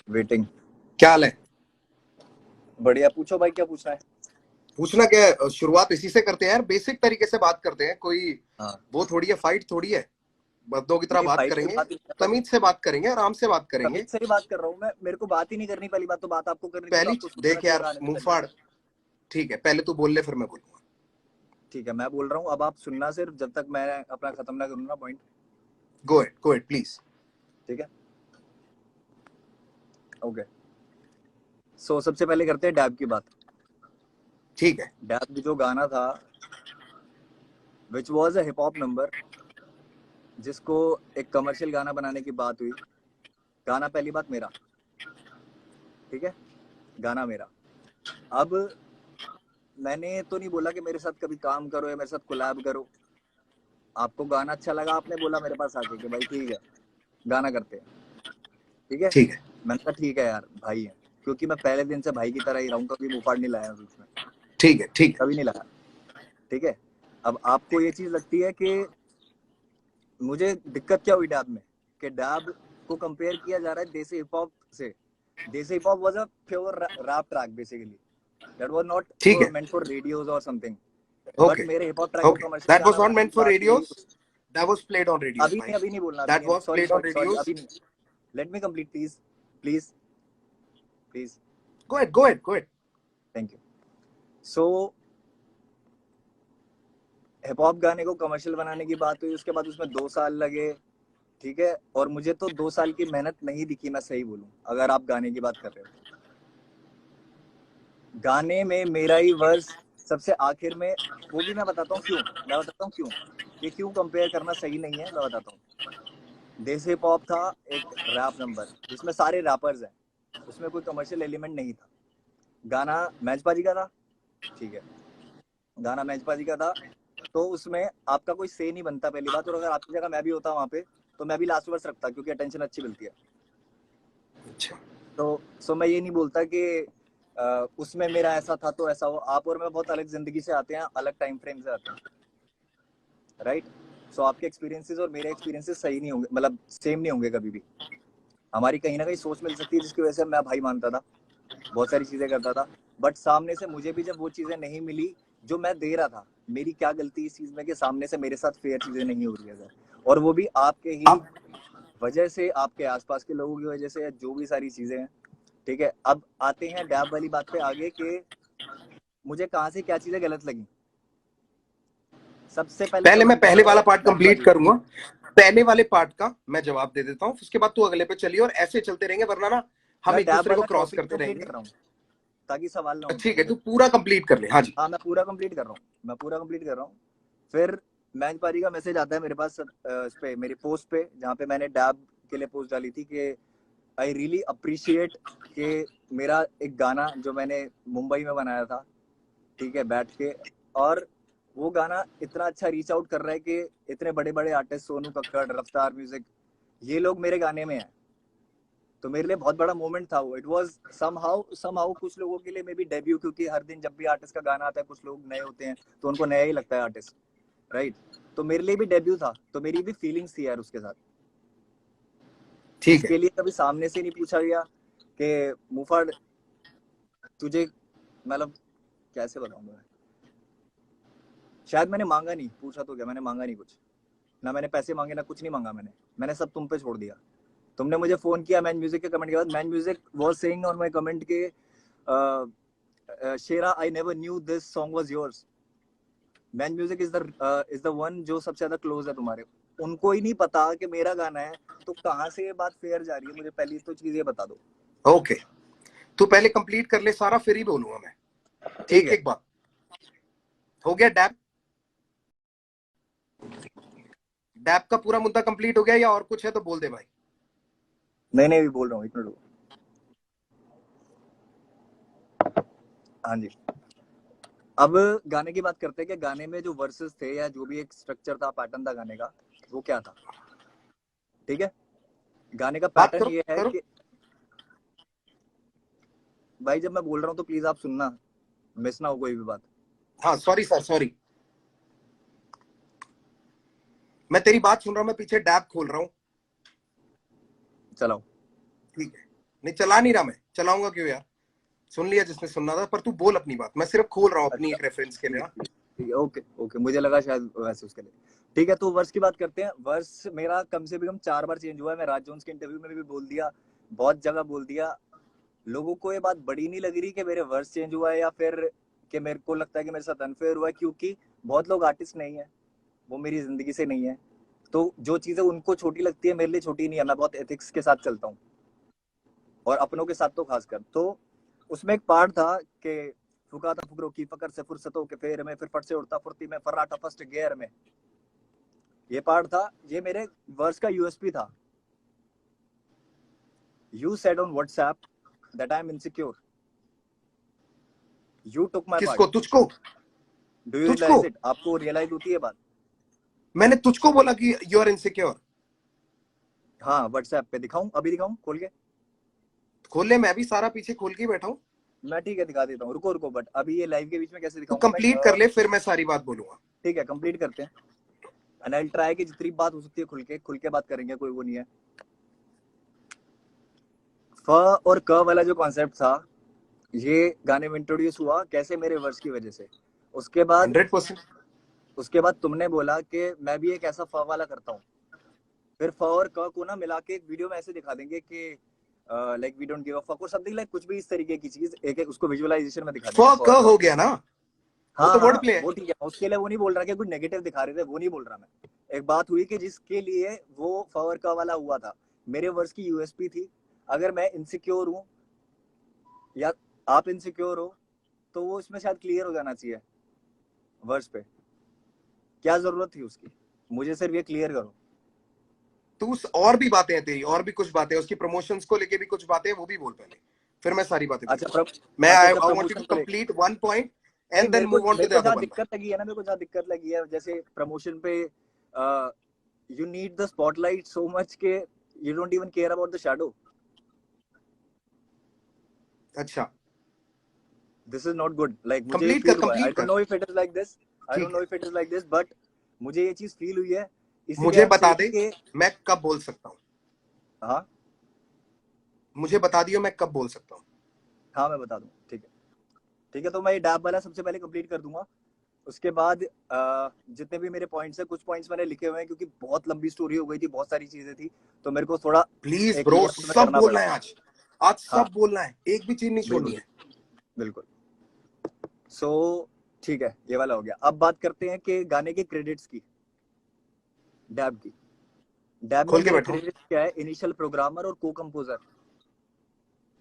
Waiting. क्या हाल है? बढ़िया, पूछो भाई, क्या पूछना है? पूछना क्या है? शुरुआत इसी से करते हैं यार, बेसिक तरीके से बात करते हैं। कोई हाँ, वो थोड़ी है, फाइट थोड़ी है। बंदों की तरह नहीं बात फाइट की करेंगे, बात ही नहीं कर रहा हूँ। तमीज से बात करेंगे, आराम से बात करेंगे। तमीज से ही बात कर रहा हूँ मैं। मेरे को बात ही नहीं करनी, पहली बात तो बात आपको करनी थी तो पहली आपको सोचना देख चाहिए यार, था आने से मुंह पहले। फाड़। ठीक है, पहले तू बोल ले, फिर मैं बोलूंगा। ठीक है, मैं बोल रहा हूँ, अब आप सुनना सिर्फ, जब तक मैं अपना खत्म ना करूँ ना पॉइंट। Go it please. ठीक है, ओके। सो सबसे पहले करते हैं डैब की बात। ठीक है। डैब जो गाना था, which was a hip hop number, जिसको एक कमर्शियल गाना बनाने की बात हुई। गाना पहली बात मेरा, ठीक है, गाना मेरा। अब मैंने तो नहीं बोला कि मेरे साथ कभी काम करो या मेरे साथ कोलैब करो। आपको गाना अच्छा लगा, आपने बोला मेरे पास आके कि भाई ठीक है, गाना करते हैं। ठीक है, ठीक है। मैंने कहा ठीक है यार, भाई है। क्योंकि मैं पहले दिन से भाई की तरह ही रहा हूँ, कभी मुंह फाड़ नहीं लाया बीच में, ठीक है। ठीक है। कभी नहीं लाया। ठीक है, अब आपको ये चीज लगती है कि मुझे दिक्कत क्या हुई डैब में, कि डैब को कंपेयर किया जा रहा है देसी हिप हॉप से। Desi hip hop was a pure rap track basically, that was not ठीक फॉर है। मेंट फॉर रेडियोज और समथिंग। But okay. मेरे हिप हॉप ट्रैक को ओके, कमर्शियल दैट वाज गाना नॉट बनाने मेंट की फॉर बात हुई। Radios, that was played on radios भाई। अभी नहीं बोलना, अभी दैट नहीं, was sorry played on sorry sorry, radios. अभी नहीं। Let me complete please, please, please. Go it. Thank you. So hip hop गाने को कमर्शियल बनाने की बात हुई, उसके बाद उसमें 2 साल लगे। ठीक है, और मुझे तो 2 साल की मेहनत नहीं दिखी, मैं सही बोलूं, अगर आप गाने की बात कर रहे हो तो। गाने में मेरा ही वर्स सबसे आखिर में, वो भी मैं बताता हूँ क्यों। मैं बताता हूँ क्यों, ये क्यों कंपेयर करना सही नहीं है, मैं बताता हूँ। देसी हिप हॉप था एक रैप नंबर जिसमें सारे रैपर्स हैं, उसमें कोई कमर्शियल एलिमेंट नहीं था। गाना मैचपा जी का था, ठीक है, गाना मैचपा जी का था। तो उसमें आपका कोई से नहीं बनता पहली बात, और अगर आपकी जगह मैं भी होता वहां पे तो मैं भी लास्ट वर्स रखता, क्योंकि अटेंशन अच्छी मिलती है। अच्छा। तो सो मैं ये नहीं बोलता कि उसमें मेरा ऐसा था तो ऐसा हो। आप और मैं बहुत अलग जिंदगी से आते हैं, अलग टाइम फ्रेम से आते हैं, राइट। सो आपके एक्सपीरियंसेस और मेरे एक्सपीरियंसेस सही नहीं होंगे, मतलब सेम नहीं होंगे कभी भी। हमारी कहीं ना कहीं सोच मिल सकती है, जिसकी वजह से मैं भाई मानता था, बहुत सारी चीजें करता था। बट सामने से मुझे भी जब वो चीजें नहीं मिली जो मैं दे रहा था, मेरी क्या गलती इस चीज में कि सामने से मेरे साथ फेयर चीजें नहीं हो रही है, और वो भी आपके ही आप वजह से, आपके आसपास के लोगों की वजह से, जो भी सारी चीजें हैं। ठीक है, अब आते हैं डैब वाली बात पे आगे, कि मुझे कहाँ से क्या चीजें गलत लगी। सबसे पहले पहले मैं कमेंट पहले आता वाला है पार्ट मैचपा कंप्लीट जी का। करूंगा। पहले वाले पार्ट का मैं जवाब दे देता हूं, उसके बाद तू अगले पे चलिए, और ऐसे चलते रहेंगे, वरना ना हम मैं एक डैब दूसरे को वाला क्रॉस टॉपिक करते कंप्लीट रहेंगे। कर रहा हूँ, ताकि सवाल ना उठे। ठीक है, तू पूरा कंप्लीट कर ले। हाँ जी। हाँ, मैं पूरा कंप्लीट कर रहा हूँ, मैं पूरा कंप्लीट कर रहा हूँ। फिर मैच पारी का मैसेज आता है मेरे पास, इस पे मेरी पोस्ट पे, जहाँ पे मैंने डैब के लिए पोस्ट डाली थी कि आई रियली अप्रिशिएट कि मेरा एक गाना जो मैंने मुंबई में बनाया था, ठीक है, बैठ के, और वो गाना इतना अच्छा रीच आउट कर रहा है कि इतने बड़े बड़े आर्टिस्ट, सोनू कक्कड़, रफ्तार म्यूजिक, ये लोग मेरे गाने में हैं। तो मेरे लिए बहुत बड़ा मोमेंट था वो। इट वाज समहाउ कुछ लोगों के लिए मे बी डेब्यू, क्योंकि हर दिन जब भी आर्टिस्ट का गाना आता है कुछ लोग नए होते हैं तो उनको नया ही लगता है आर्टिस्ट, राइट। तो मेरे लिए भी डेब्यू था, तो मेरी भी फीलिंग्स थी यार उसके साथ। ठीक है। उसके लिए कभी सामने से नहीं पूछा गया कि मुफाड़ तुझे, मतलब कैसे बताऊं मैं, शायद मैंने मांगा नहीं, पूछा तो क्या, मैंने मांगा नहीं कुछ, ना मैंने पैसे मांगे, ना कुछ नहीं मांगा मैंने सब तुम पे छोड़ दिया। तुमने मुझे फोन किया मैन म्यूजिक के कमेंट के बाद, man music was saying on my comment के शेरा I never knew this song was yours. Man music is the one जो सबसे ज्यादा क्लोज है तुम्हारे। उनको ही नहीं पता कि मेरा गाना है, तो कहाँ से ये बात फेयर जा रही है, मुझे पहली तो चीज ये बता दो। ओके, तू पहले कंप्लीट कर ले सारा, फिर ही बोलूंगा मैं। ठीक एक है, एक बात हो गया। डैप डैप का पूरा मुद्दा कंप्लीट हो गया, या और कुछ है तो बोल दे भाई। नहीं नहीं, भी बोल रहा हूँ, इतना रुको। हाँ जी, अब गाने की बात करते हैं कि गाने में जो वर्सेस थे या जो भी एक स्ट्रक्चर था, पैटर्न था गाने का, वो क्या था। ठीक है, गाने का बात पैटर्न करो ये है करो। कि, भाई जब मैं बोल रहा हूँ तो प्लीज आप सुनना, मिस ना हो कोई भी बात। हाँ सॉरी सर, सॉरी। मैं तेरी बात सुन रहा हूँ, मैं पीछे डैप खोल रहा हूँ। चलाओ। ठीक है, नहीं चला नहीं रहा, मैं चलाऊंगा क्यों यार, सुन लिया जिसने सुनना था, पर तू बोल अपनी बात, मैं सिर्फ खोल रहा हूँ अपनी एक रेफरेंस के लिए ना। ठीक है, ओके ओके, मुझे लगा शायद वैसे उसके लिए। ठीक है, तो वर्स की बात करते हैं। वर्स मेरा कम से कम 4 बार चेंज हुआ है। मैं राज जोन्स के इंटरव्यू में भी बोल दिया, बहुत जगह बोल दिया। लोगों को ये बात बड़ी नहीं लग रही कि मेरे वर्स चेंज हुआ है या फिर कि मेरे को लगता है कि मेरे साथ अनफेयर हुआ है, क्योंकि बहुत लोग आर्टिस्ट नहीं है, वो मेरी जिंदगी से नहीं है। तो जो चीजें उनको छोटी लगती है मेरे लिए छोटी नहीं है। मैं बहुत एथिक्स के साथ चलता हूँ, और अपनों के साथ तो खासकर। तो उसमें एक पार्ट था कि फुका था फुकरों की फकर से फुर्सतों के फेर में, फिर फट से उड़ता फुर्ती में, फर्राटा फर्स्ट गियर में। ये पार्ट था, ये मेरे वर्स का यूएसपी था। You said on WhatsApp that I am insecure, you took my part. किसको? तुझको? डू यू तुझको? Realize it? आपको रियलाइज होती है बात? मैंने तुझको बोला कि यू आर इनसिक्योर? हाँ, व्हाट्सएप पे दिखाऊं? अभी दिखाऊं खोल के? खोल ले, मैं भी सारा पीछे खोल के बैठा हूँ। मैं ठीक है दिखा देता हूँ, रुको रुको। बट अभी ये लाइव के बीच में कैसे तू दिखाऊंगा मैं? कंप्लीट कर ले, फिर मैं सारी बात बोलूंगा। ठीक है, कंप्लीट करते हैं। एंड आई विल ट्राई कि जितनी बात हो सकती है खुल के बात करेंगे, कोई वो नहीं है। फ और क वाला जो कॉन्सेप्ट था, ये गाने में इंट्रोड्यूस हुआ कैसे? मेरे वर्स की वजह से। उसके बाद 100%। तुमने बोला कि मैं भी एक ऐसा फ वाला करता हूँ। फिर फ और क को ना मिला के एक वीडियो में ऐसे दिखा देंगे कि like we don't give a fuck और समथिंग, लाइक कुछ भी इस तरीके की चीज, एक एक उसको विजुअलाइजेशन में दिखा देंगे। फक हो गया ना, वो हाँ तो वर्ड हाँ, प्ले है। वो ठीक है, उसके लिए वो नहीं बोल रहा कि कुछ नेगेटिव दिखा रहे थे, वो नहीं बोल रहा मैं। एक बात हुई कि जिसके लिए वो फवर का वाला हुआ था, मेरे वर्स की यूएसपी थी। अगर मैं इनसिक्योर हूँ या आप इनसिक्योर हो, तो वो इसमें शायद क्लियर हो जाना चाहिए वर्स पे। क्या जरूरत थी उसकी? मुझे सिर्फ ये क्लियर करो। तू और भी बातें हैं तेरी, और भी कुछ बातें, उसकी प्रमोशंस को लेके भी कुछ बातें हैं, वो भी बोल पहले, फिर मैं सारी बातें अच्छा बोलूंगा। मैं अच्छा आई अच्छा, वांट यू प्रमोशन टू को लेके कंप्लीट वन पॉइंट नहीं, and then move on to मेरे द को अदर जहाँ वन। दिक्कत लगी है ना, मेरे को जहाँ दिक्कत लगी है, जैसे प्रमोशन पे you need the spotlight so much के you don't even care about the shadow. अच्छा, this is not good. Like मुझे ये कंप्लीट कर, फील हुआ है, आई कंप्लीट डोंट कर। No if it is like this, I don't ठीक no है, if it is like this, but मुझे ये चीज फील हुई है। इसीलिए मुझे आई एम बता सेइंग दे कि मैं कब बोल सकता हूँ, हाँ मुझे बता दियो मैं कब बोल सकता हूँ। हाँ, मैं बता दूं। ठीक है ठीक है, तो मैं ये डैब वाला सबसे पहले कंप्लीट कर दूंगा। उसके बाद जितने भी मेरे पॉइंट्स हैं, कुछ पॉइंट्स मैंने लिखे हुए हैं क्योंकि बहुत लंबी स्टोरी हो गई थी, बहुत सारी चीजें थी, तो मेरे को थोड़ा प्लीज एक ब्रो, नोट में सब करना बोलना पड़ा। है आज, आज हाँ, सब बोलना है, एक भी चीज नहीं छोड़नी बिल्कुल है। बिल्कुल। सो ठीक है, ये वाला हो गया। अब बात करते हैं कि गाने के क्रेडिट्स की, डैब की। डैब में खोल के मेरे बैठा हूँ। क्रेडिट्स क्या है? इनिशियल प्रोग्रामर और को कंपोजर।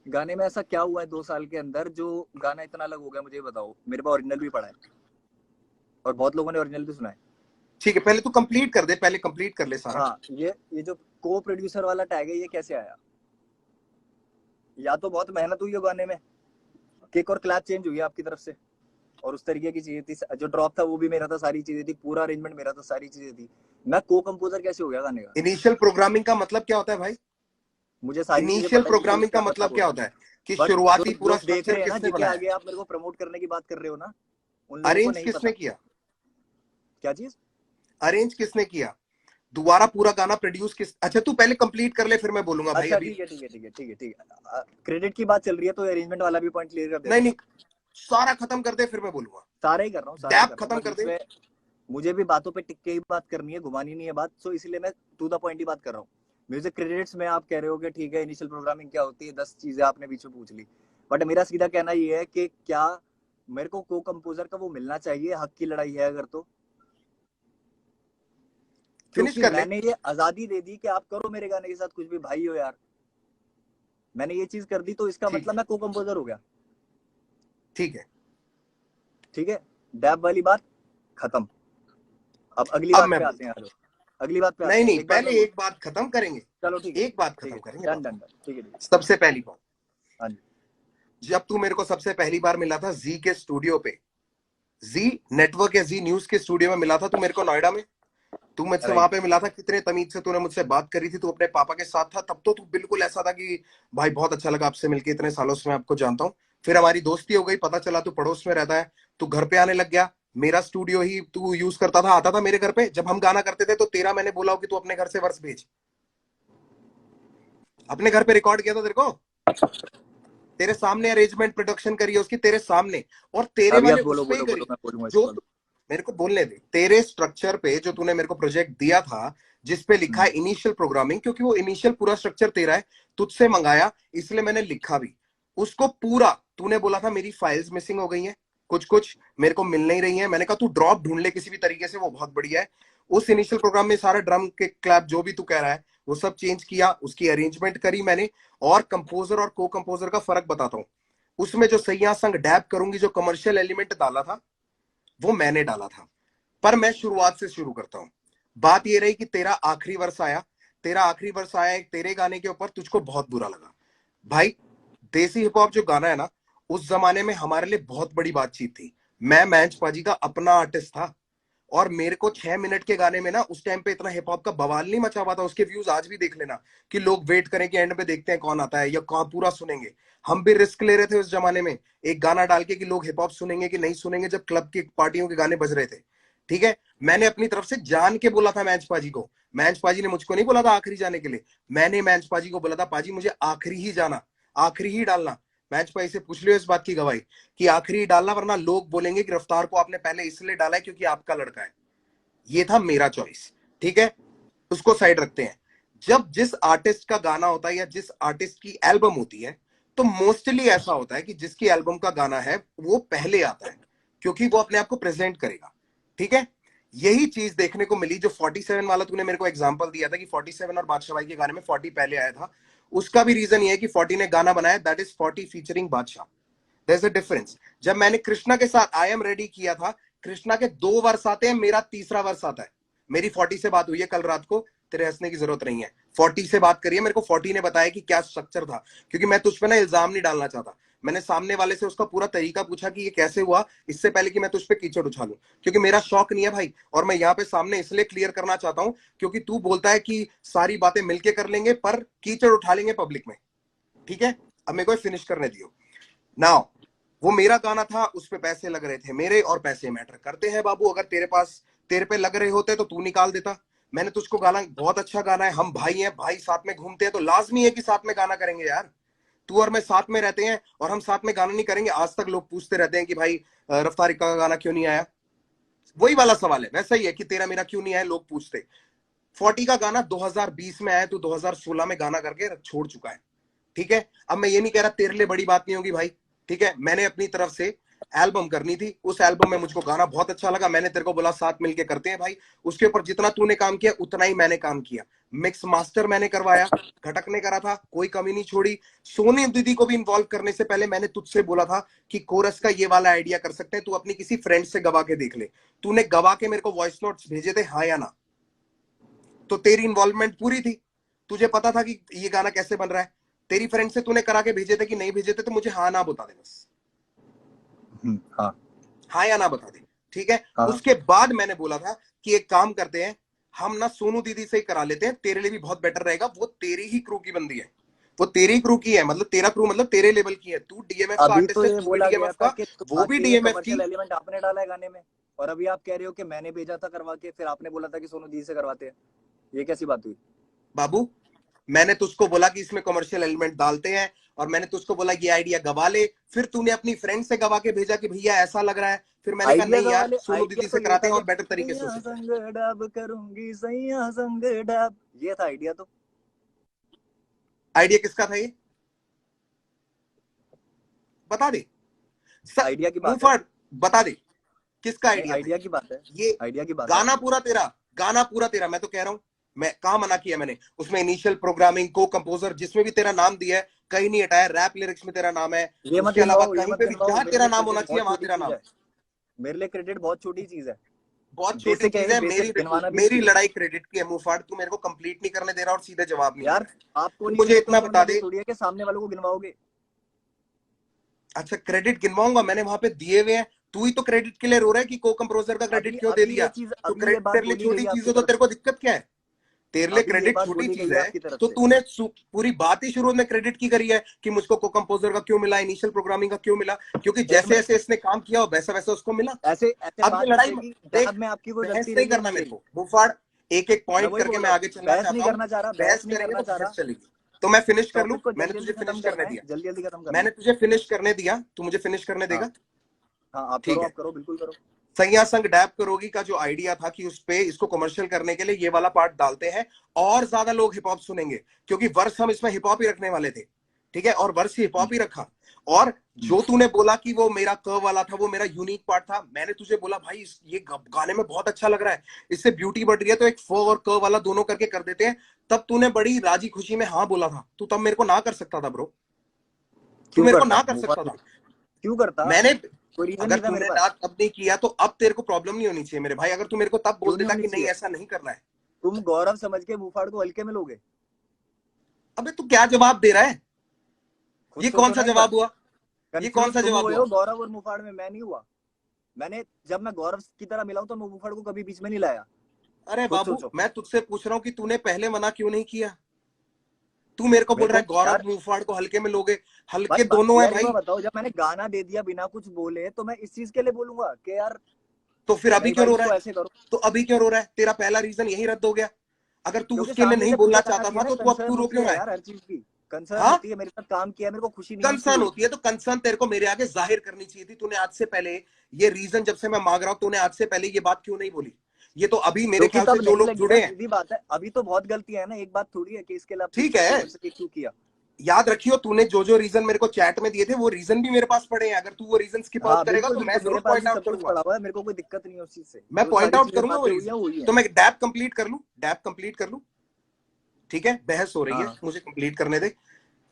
गाने में ऐसा क्या हुआ है 2 साल के अंदर जो गाना इतना अलग हो गया? मुझे बताओ। मेरे पास ओरिजिनल भी पड़ा है और बहुत लोगों ने ओरिजिनल भी सुना है। ठीक है, पहले तू कंप्लीट कर दे, पहले कंप्लीट कर ले सारा। हाँ, ये जो को प्रोड्यूसर वाला टैग है, ये कैसे आया? या तो बहुत मेहनत हुई है गाने में, किक और क्लैप चेंज हुई है आपकी तरफ से, और उस तरीके की चीजें थी। जो ड्रॉप था वो भी मेरा था, सारी चीजें थी, पूरा अरेंजमेंट मेरा था, सारी चीजें थी। मैं को कंपोजर कैसे हो गया गाने का? इनिशियल प्रोग्रामिंग का मतलब क्या होता है भाई? मुझे सारी चीजें इनिशियल पता है कि प्रोग्रामिंग का क्या मतलब मतलब क्या होता है। होता है कि बट जो शुरुआती पूरा लोग देख स्ट्रक्चर रहे हैं ना, किसने जिनके बनाया? आगे आप मेरे को प्रमोट करने की बात कर रहे हो ना, उन लोगों को अरेंज नहीं किसने पता। किया? क्या चीज? अरेंज किसने किया? दोबारा पूरा गाना प्रोड्यूस किस, अच्छा तू पहले कंप्लीट कर ले फिर मैं बोलूंगा भाई अच्छा अभी। ठीक है ठीक है ठीक है ठीक है ठीक है। क्रेडिट की बात चल रही है तो अरेंजमेंट वाला भी पॉइंट क्लियर कर नहीं देता हूँ। नहीं, सारा खत्म कर दे फिर मैं बोलूंगा। सारे ही कर रहा हूँ, सारे ही डैप कर रहा हूँ, खत्म बस कर दे। इसमें मुझे भी बातों पे टिक के ही बात करनी है, घुमानी नहीं है बात। सो इसलिए मैं टू द पॉइंट ही बात कर रहा हूँ। म्यूजिक क्रेडिट्स में आप कह रहे हो कि ठीक है इनिशियल प्रोग्रामिंग क्या होती है, 10 चीजें आपने बीच में पूछ ली। बट मेरा सीधा कहना ये है कि क्या मेरे को कंपोजर का वो मिलना चाहिए? हक की लड़ाई है अगर तो, फिनिश क्योंकि कर ले। मैंने ये आजादी दे दी कि आप करो मेरे गाने के साथ कुछ भी, भाई हो यार। मैंने ये चीज कर दी तो इसका ठीक मतलब है, मैं को कंपोजर हो गया। ठीक है। ठीक है, डैब वाली बात खत्म। अब अगली अब बात मैं पे आते बोलता हैं। हूँ। हेलो, अगली बात पे नहीं आते हैं। नहीं, एक बात मैं पहले एक बात खत्म करेंगे। चलो ठीक है एक बात ठीक खत्म है, करेंगे डन बाबा। डन डन, ठीक है ठीक है। सबसे पहली बात, हाँ जी। जब तू मेरे को सबसे पहली बार मिला था जी के स्टूडियो पे, जी नेटवर्क या जी न्यूज के स्टूडियो में मिला था तू मेरे को नोएडा में। तू मुझसे वहां राइट। पे मिला था, कितने तमीज से तूने मुझसे बात करी थी, तू अपने पापा के साथ था, तब तो तू बिल्कुल ऐसा था कि भाई बहुत अच्छा लगा आपसे मिलके, इतने सालों से मैं आपको जानता हूँ। फिर हमारी दोस्ती हो गई, पता चला तू पड़ोस में रहता है, तू घर पे आने लग गया, मेरा स्टूडियो ही तू यूज करता था, आता था मेरे घर पे जब हम गाना करते थे, तो तेरा मैंने बोला हो कि तू अपने घर से वर्स भेज, अपने घर पे रिकॉर्ड किया था तेरे को। तेरे सामने अरेंजमेंट प्रोडक्शन करी है उसकी, तेरे सामने, और तेरे अभी आप मैंने उस बोलो पे ही बोलो करी। बोलो, मैं बोलूंगा इसके जो बाद। मेरे को बोलने दे, तेरे स्ट्रक्चर पे जो तूने मेरे को प्रोजेक्ट दिया था, जिसपे लिखा है इनिशियल प्रोग्रामिंग, क्योंकि वो इनिशियल पूरा स्ट्रक्चर तेरा है, तुझसे मंगाया, इसलिए मैंने लिखा भी उसको पूरा। तूने बोला था मेरी फाइल्स मिसिंग हो गई हैं, कुछ कुछ मेरे को मिल नहीं रही है, मैंने कहा तू ड्रॉप ढूंढ ले किसी भी तरीके से, वो बहुत बढ़िया है। उस इनिशियल प्रोग्राम में सारा ड्रम के क्लैप जो भी तू कह रहा है वो सब चेंज किया, उसकी अरेंजमेंट करी मैंने। और कंपोजर और को कंपोजर का फर्क बताता हूँ, उसमें जो सैया संग डैब करूंगी, जो कमर्शियल एलिमेंट डाला था वो मैंने डाला था। पर मैं शुरुआत से शुरू करता हूं। बात ये रही कि तेरा आखिरी वर्ष आया, तेरा आखिरी वर्ष आया एक तेरे गाने के ऊपर, तुझको बहुत बुरा लगा। भाई देसी हिप हॉप जो गाना है ना, उस जमाने में हमारे लिए बहुत बड़ी बातचीत थी। मैं मैंच पाजी का अपना आर्टिस्ट था, और मेरे को 6 मिनट के गाने में ना उस टाइम पे इतना हिप हॉप का बवाल नहीं मचा हुआ था। उसके व्यूज आज भी देख लेना, कि लोग वेट करें कि एंड पे देखते हैं कौन आता है या कौन पूरा सुनेंगे। हम भी रिस्क ले रहे थे उस जमाने में, एक गाना डाल के कि लोग हिप हॉप सुनेंगे कि नहीं सुनेंगे, जब क्लब की पार्टियों के गाने बज रहे थे। ठीक है, मैंने अपनी तरफ से जान के बोला था मैच पाजी को। मैच पाजी ने मुझको नहीं बोला था आखिरी जाने के लिए, मैंने मैच पाजी को बोला था पाजी मुझे आखिरी ही जाना, आखिरी ही डालना। मैच पाजी से पूछ लियो इस बात की गवाही कि आखिरी ही डालना, वरना लोग बोलेंगे कि रफ्तार को आपने पहले इसलिए डाला है क्योंकि आपका लड़का है। ये था मेरा चॉइस। ठीक है, उसको साइड रखते हैं। जब जिस आर्टिस्ट का गाना होता है या जिस आर्टिस्ट की एल्बम होती है, तो मोस्टली ऐसा होता है कि जिसकी एल्बम का गाना है वो पहले आता है, क्योंकि वो अपने आप को प्रेजेंट करेगा। ठीक है, यही चीज देखने को मिली। जो 47 वाला तूने मेरे को एग्जांपल दिया था कि 47 और बादशाह भाई के गाने में 40 पहले आया था, उसका भी रीजन ये है कि 40 ने गाना बनाया, that is 40 featuring Badshah. There is a difference. जब मैंने कृष्णा के साथ आई एम रेडी किया था, कृष्णा के 2 वर्ष आते हैं, मेरा तीसरा वर्ष आता है। मेरी 40 से बात हुई है कल रात को, तेरे हंसने की जरूरत नहीं है। 40 से बात करिए, मेरे को 40 ने बताया कि क्या स्ट्रक्चर था, क्योंकि मैं तुझ पे ना इल्जाम नहीं डालना चाहता। मैंने सामने वाले से उसका पूरा तरीका पूछा कि ये कैसे हुआ, इससे पहले कि मैं तुझ पे कीचड़ उछालूं, क्योंकि मेरा शौक नहीं है भाई। और मैं यहाँ पे सामने इसलिए क्लियर करना चाहता हूं क्योंकि तू बोलता है कि सारी बातें मिलके कर लेंगे पर कीचड़ उठा लेंगे पब्लिक में। ठीक है, अब मेरे को फिनिश करने दियो। नाउ वो मेरा गाना था, उस पे पैसे लग रहे थे मेरे, और पैसे मैटर करते हैं बाबू। अगर तेरे पास तेरे पे लग रहे होते तो तू निकाल देता। मैंने तुझको गाना, बहुत अच्छा गाना है, हम भाई हैं, भाई साथ में घूमते हैं तो लाजमी है कि साथ में गाना करेंगे यार। तू और मैं साथ में रहते हैं और हम साथ में गाना नहीं करेंगे? आज तक लोग पूछते रहते हैं कि भाई रफ्तार इक्का का गाना क्यों नहीं आया। वही वाला सवाल है, वैसा ही है कि तेरा मेरा क्यों नहीं आया, लोग पूछते। 40 का गाना 2020 में आया, तो 2016 में गाना करके छोड़ चुका है। ठीक है, अब मैं ये नहीं कह रहा तेरे लिए बड़ी बात नहीं होगी भाई। ठीक है, मैंने अपनी तरफ से एल्बम करनी थी, उस एल्बम में मुझको गाना बहुत अच्छा लगा, मैंने तेरे को बोला साथ मिलके करते हैं भाई। उसके ऊपर जितना तूने काम किया उतना ही मैंने काम किया। मिक्स मास्टर मैंने करवाया, घटक ने करा था, कोई कमी नहीं छोड़ी। सोनी दीदी को भी इन्वॉल्व करने से पहले मैंने तुझसे बोला था कि कोरस का ये वाला आइडिया कर सकते हैं, तू अपनी किसी फ्रेंड से गवा के देख ले। तूने गवा के मेरे को वॉइस नोट्स भेजे थे, हाँ या ना? तो तेरी इन्वॉल्वमेंट पूरी थी, तुझे पता था कि ये गाना कैसे बन रहा है। तेरी फ्रेंड से तूने करा के भेजे थे कि नहीं भेजे थे, तो मुझे हाँ ना बता दे बस। हाँ हाँ या ना बता दे। ठीक है, हाँ। उसके बाद मैंने बोला था कि एक काम करते हैं, हम ना सोनू दीदी से ही करा लेते हैं, तेरे लिए भी बहुत बेटर रहेगा। वो तेरी ही क्रू की बंदी है, वो तेरी क्रू की है, मतलब तेरा क्रू मतलब तेरे लेवल की है। तू डीएमएफ का अभी तो आर्टिस्ट है, ये तू भी बोला गया डीएमएफ था का, कि वो भी आके डीएमएफ की। कमर्शियल एलिमेंट आपने डाला है गाने में, और अभी आप कह रहे हो कि मैंने भेजा था करवा के, फिर आपने बोला था कि सोनू जी से करवाते हैं। ये कैसी बात हुई? बाबू मैंने तुझको बोला कि इसमें कमर्शियल एलिमेंट डालते हैं, और मैंने तुझको बोला ये आइडिया गवा ले, फिर तूने अपनी फ्रेंड से गवा के भेजा कि भैया ऐसा लग रहा है। फिर मैंने कहा आइडिया नहीं यार, वाले सोनू आइडिया दीदी तो से ये कराते था हैं कि और बेटर तरीके से हो सैया सकता है। संग डब करूंगी, सैया संग डब, ये था आइडिया तो। आइडिया किसका था ये, बता दे। आइडिया की मुंह बात है। फाड़, बता दे किसका नहीं, आइडिया था आइडिया की बात है। ये। आइडिया की बात है। गाना पूरा तेरा, गाना पूरा तेरा, मैं तो कह रहा हूं। मैं कहा मना किया मैंने? उसमें इनिशियल प्रोग्रामिंग, को कंपोजर, जिसमें भी तेरा नाम दिया है, कहीं नहीं हटाया। रैप लिरिक्स में तेरा नाम है, ये मत उसके अलावा गिनवाओ, ये कहीं मत पे भी गिनवाओ, जहां मेरे तेरा लिए नाम होना क्रेडिट चाहिए बहुत वहां छोटी तेरा चीज नाम है। है। मेरे लिए क्रेडिट बहुत छोटी चीज है। बहुत छोटी बेसिक चीज है, है बेसिक मेरी। गिनवाना भी मेरी चाहिए। लड़ाई क्रेडिट की है मुंहफाड़, तू मेरे को कंप्लीट नहीं करने दे रहा और सीधे जवाब नहीं दे यार रहा है। आपको तू नहीं मुझे दिए तो इतना इसका बता मतलब ये दे। थोड़ी है कि सामने वालों को गिनवाओगे। अच्छा, क्रेडिट गिनवाऊंगा? मैंने वहां पे दिए हुए हैं। तू ही तो क्रेडिट के लिए रो रहा है कि को कंपोजर का क्रेडिट अभी क्यों दे अभी दिया। ये चीज, तो अभी ये क्रेडिट बात तेरे लिए बोली गई छोटी है चीज आपकी है, तो तरफ तेरे को से। दिक्कत क्या है? तेरे लिए अभी ये क्रेडिट बात छोटी बोली गई चीज है है, आपकी तरफ तो से। तूने पूरी बात ही शुरू में क्रेडिट की करी है कि मुझको को कंपोजर का क्यों मिला, इनिशियल प्रोग्रामिंग का क्यों मिला, क्योंकि एक जैसे मिनट, जैसे इसने काम किया वैसा वैसा उसको मिला। ऐसे ऐसे अब ये बात नहीं लड़ाई चलेगी देख, जब में आपकी कोई बहस गलती नहीं रही है करना नहीं मेरे रही। को बुफाड़, एक एक मैं पॉइंट वही करके बोल मैं रहा हूँ, आगे चलना बहस नहीं चाहता हूँ। करना चाह रहा, बहस बहस नहीं करेंगे करना तो चाह बहस रहा। चलेगी। तो मैं फिनिश कर लूं? टॉपिक को मैंने जल्दी तुझे जल्दी फिनिश खत्म करने करना है, दिया, जल्दी जल्दी खत्म करना मैंने है। तुझे फिनिश करने दिया, तू मुझे फिनिश करने हाँ देगा? हाँ, ठीक है। आप करो बिल्कुल करो। सैया संग डैब करोगी का जो आइडिया था कि उस पे इसको कमर्शियल करने के लिए ये वाला पार्ट डालते हैं और ज्यादा लोग हिप हॉप सुनेंगे, क्योंकि वर्ष हम इसमें हिप हॉप ही रखने वाले थे, ठीक है, और वर्ष हिप हॉप ही रखा। और जो तूने बोला कि वो मेरा क वाला था, वो मेरा यूनिक पार्ट था, मैंने तुझे बोला भाई ये गाने में बहुत अच्छा लग रहा है, इससे ब्यूटी बढ़ रही है, तो एक फ और क वाला दोनों करके कर देते हैं। तब तूने बड़ी राजी खुशी में हाँ बोला था, तू तब मेरे को ना कर सकता था ब्रो, तू क्यों मेरे को करता ना कर मुफाड़ सकता को? था। क्यों करता? मैंने, कोई रीजन अगर नहीं था मेरे तूने पास। ना तब नहीं किया तो अब तेरे को प्रॉब्लम नहीं होनी चाहिए मेरे भाई। अगर तू मेरे को तब बोल क्यों नहीं देता होनी कि नहीं चाहिए? ऐसा नहीं करना है। तुम गौरव समझ के मुफाड़ को हल्के में लोगे? अबे तू क्या जवाब दे रहा है? खुद ये कौन सोचो सा ना एक बार। जवाब हुआ? ये कौन कंफ्यूज सा तुम जवाब हुए हुआ? हो गौरव और मुफाड़ में, मैं नहीं हुआ। मैंने जब मैं गौरव की तरह मिला हूं तो मैं मुफाड़ को कभी बीच में नहीं लाया। अरे खुद बाबू, सोचो। मैं तुझसे पूछ रहा हूँ कि तूने पहले मना क्यों नहीं किया? तू मेरे को बोल मेरे रहा को है गौरव यार, मुफाड़ को हल्के में लोगे, भाई हल्के दोनों है यार एक भाई। बार बताओ, जब मैंने गाना दे दिया बिना कुछ बोले तो मैं इस चीज के लिए बोलूंगा कि यार तो फिर अभी नहीं क्यों भाई रो रहा इसको है? ऐसे करो? तो अभी क्यों रो रहा है? तेरा पहला रीजन यही रद्द हो गया। अगर तू क्योंकि उसके लिए सामने नहीं से बोलना फीडबैक आना चाहता चाहिए था ना, तो तू अब कंसर्न क्यों रो होती क्यों है रहा है? यार हर चीज की। कंसर्न हाँ, होती है, मेरे साथ काम किया, मेरे को खुशी नहीं उसकी कंसर्न हुई। होती है तो कंसर्न तेरे को मेरे आगे जाहिर करनी चाहिए थी। तूने आज से पहले, ये रीजन जब से मैं मांग रहा हूं, तूने आज से पहले ये बात क्यों नहीं बोली? ये तो अभी मेरे क्योंकि ख्याल से तब जो नहीं लोग लगी ना, जुड़े हैं। सीधी बात है। अभी तो बहुत गलतियां है ना, एक बात थोड़ी है कि इसके लिए आप पूछ ठीक सकते हो है, मेरे से कि क्यों किया। याद रखियो तूने जो जो रीजन मेरे को चैट में दिए थे वो रीजन भी मेरे पास पड़े हैं। अगर तू वो रीजन स्किप आउट हाँ करेगा बिल्कुल तो मैं बिल्कुल, मेरे जरूर पास पॉइंट भी आउट सब कुछ करूंगा। पड़ा हुआ है, मेरे को कोई दिक्कत नहीं है उस चीज से। मैं जो पॉइंट सारी आउट चीजें करूंगा वो बातें हुई रीजन। है वो हुई है। तो मैं डैप कंप्लीट कर लूं, डैप कंप्लीट कर लूं? ठीक है, बहस हो रही है, हाँ। मुझे कंप्लीट करने दे,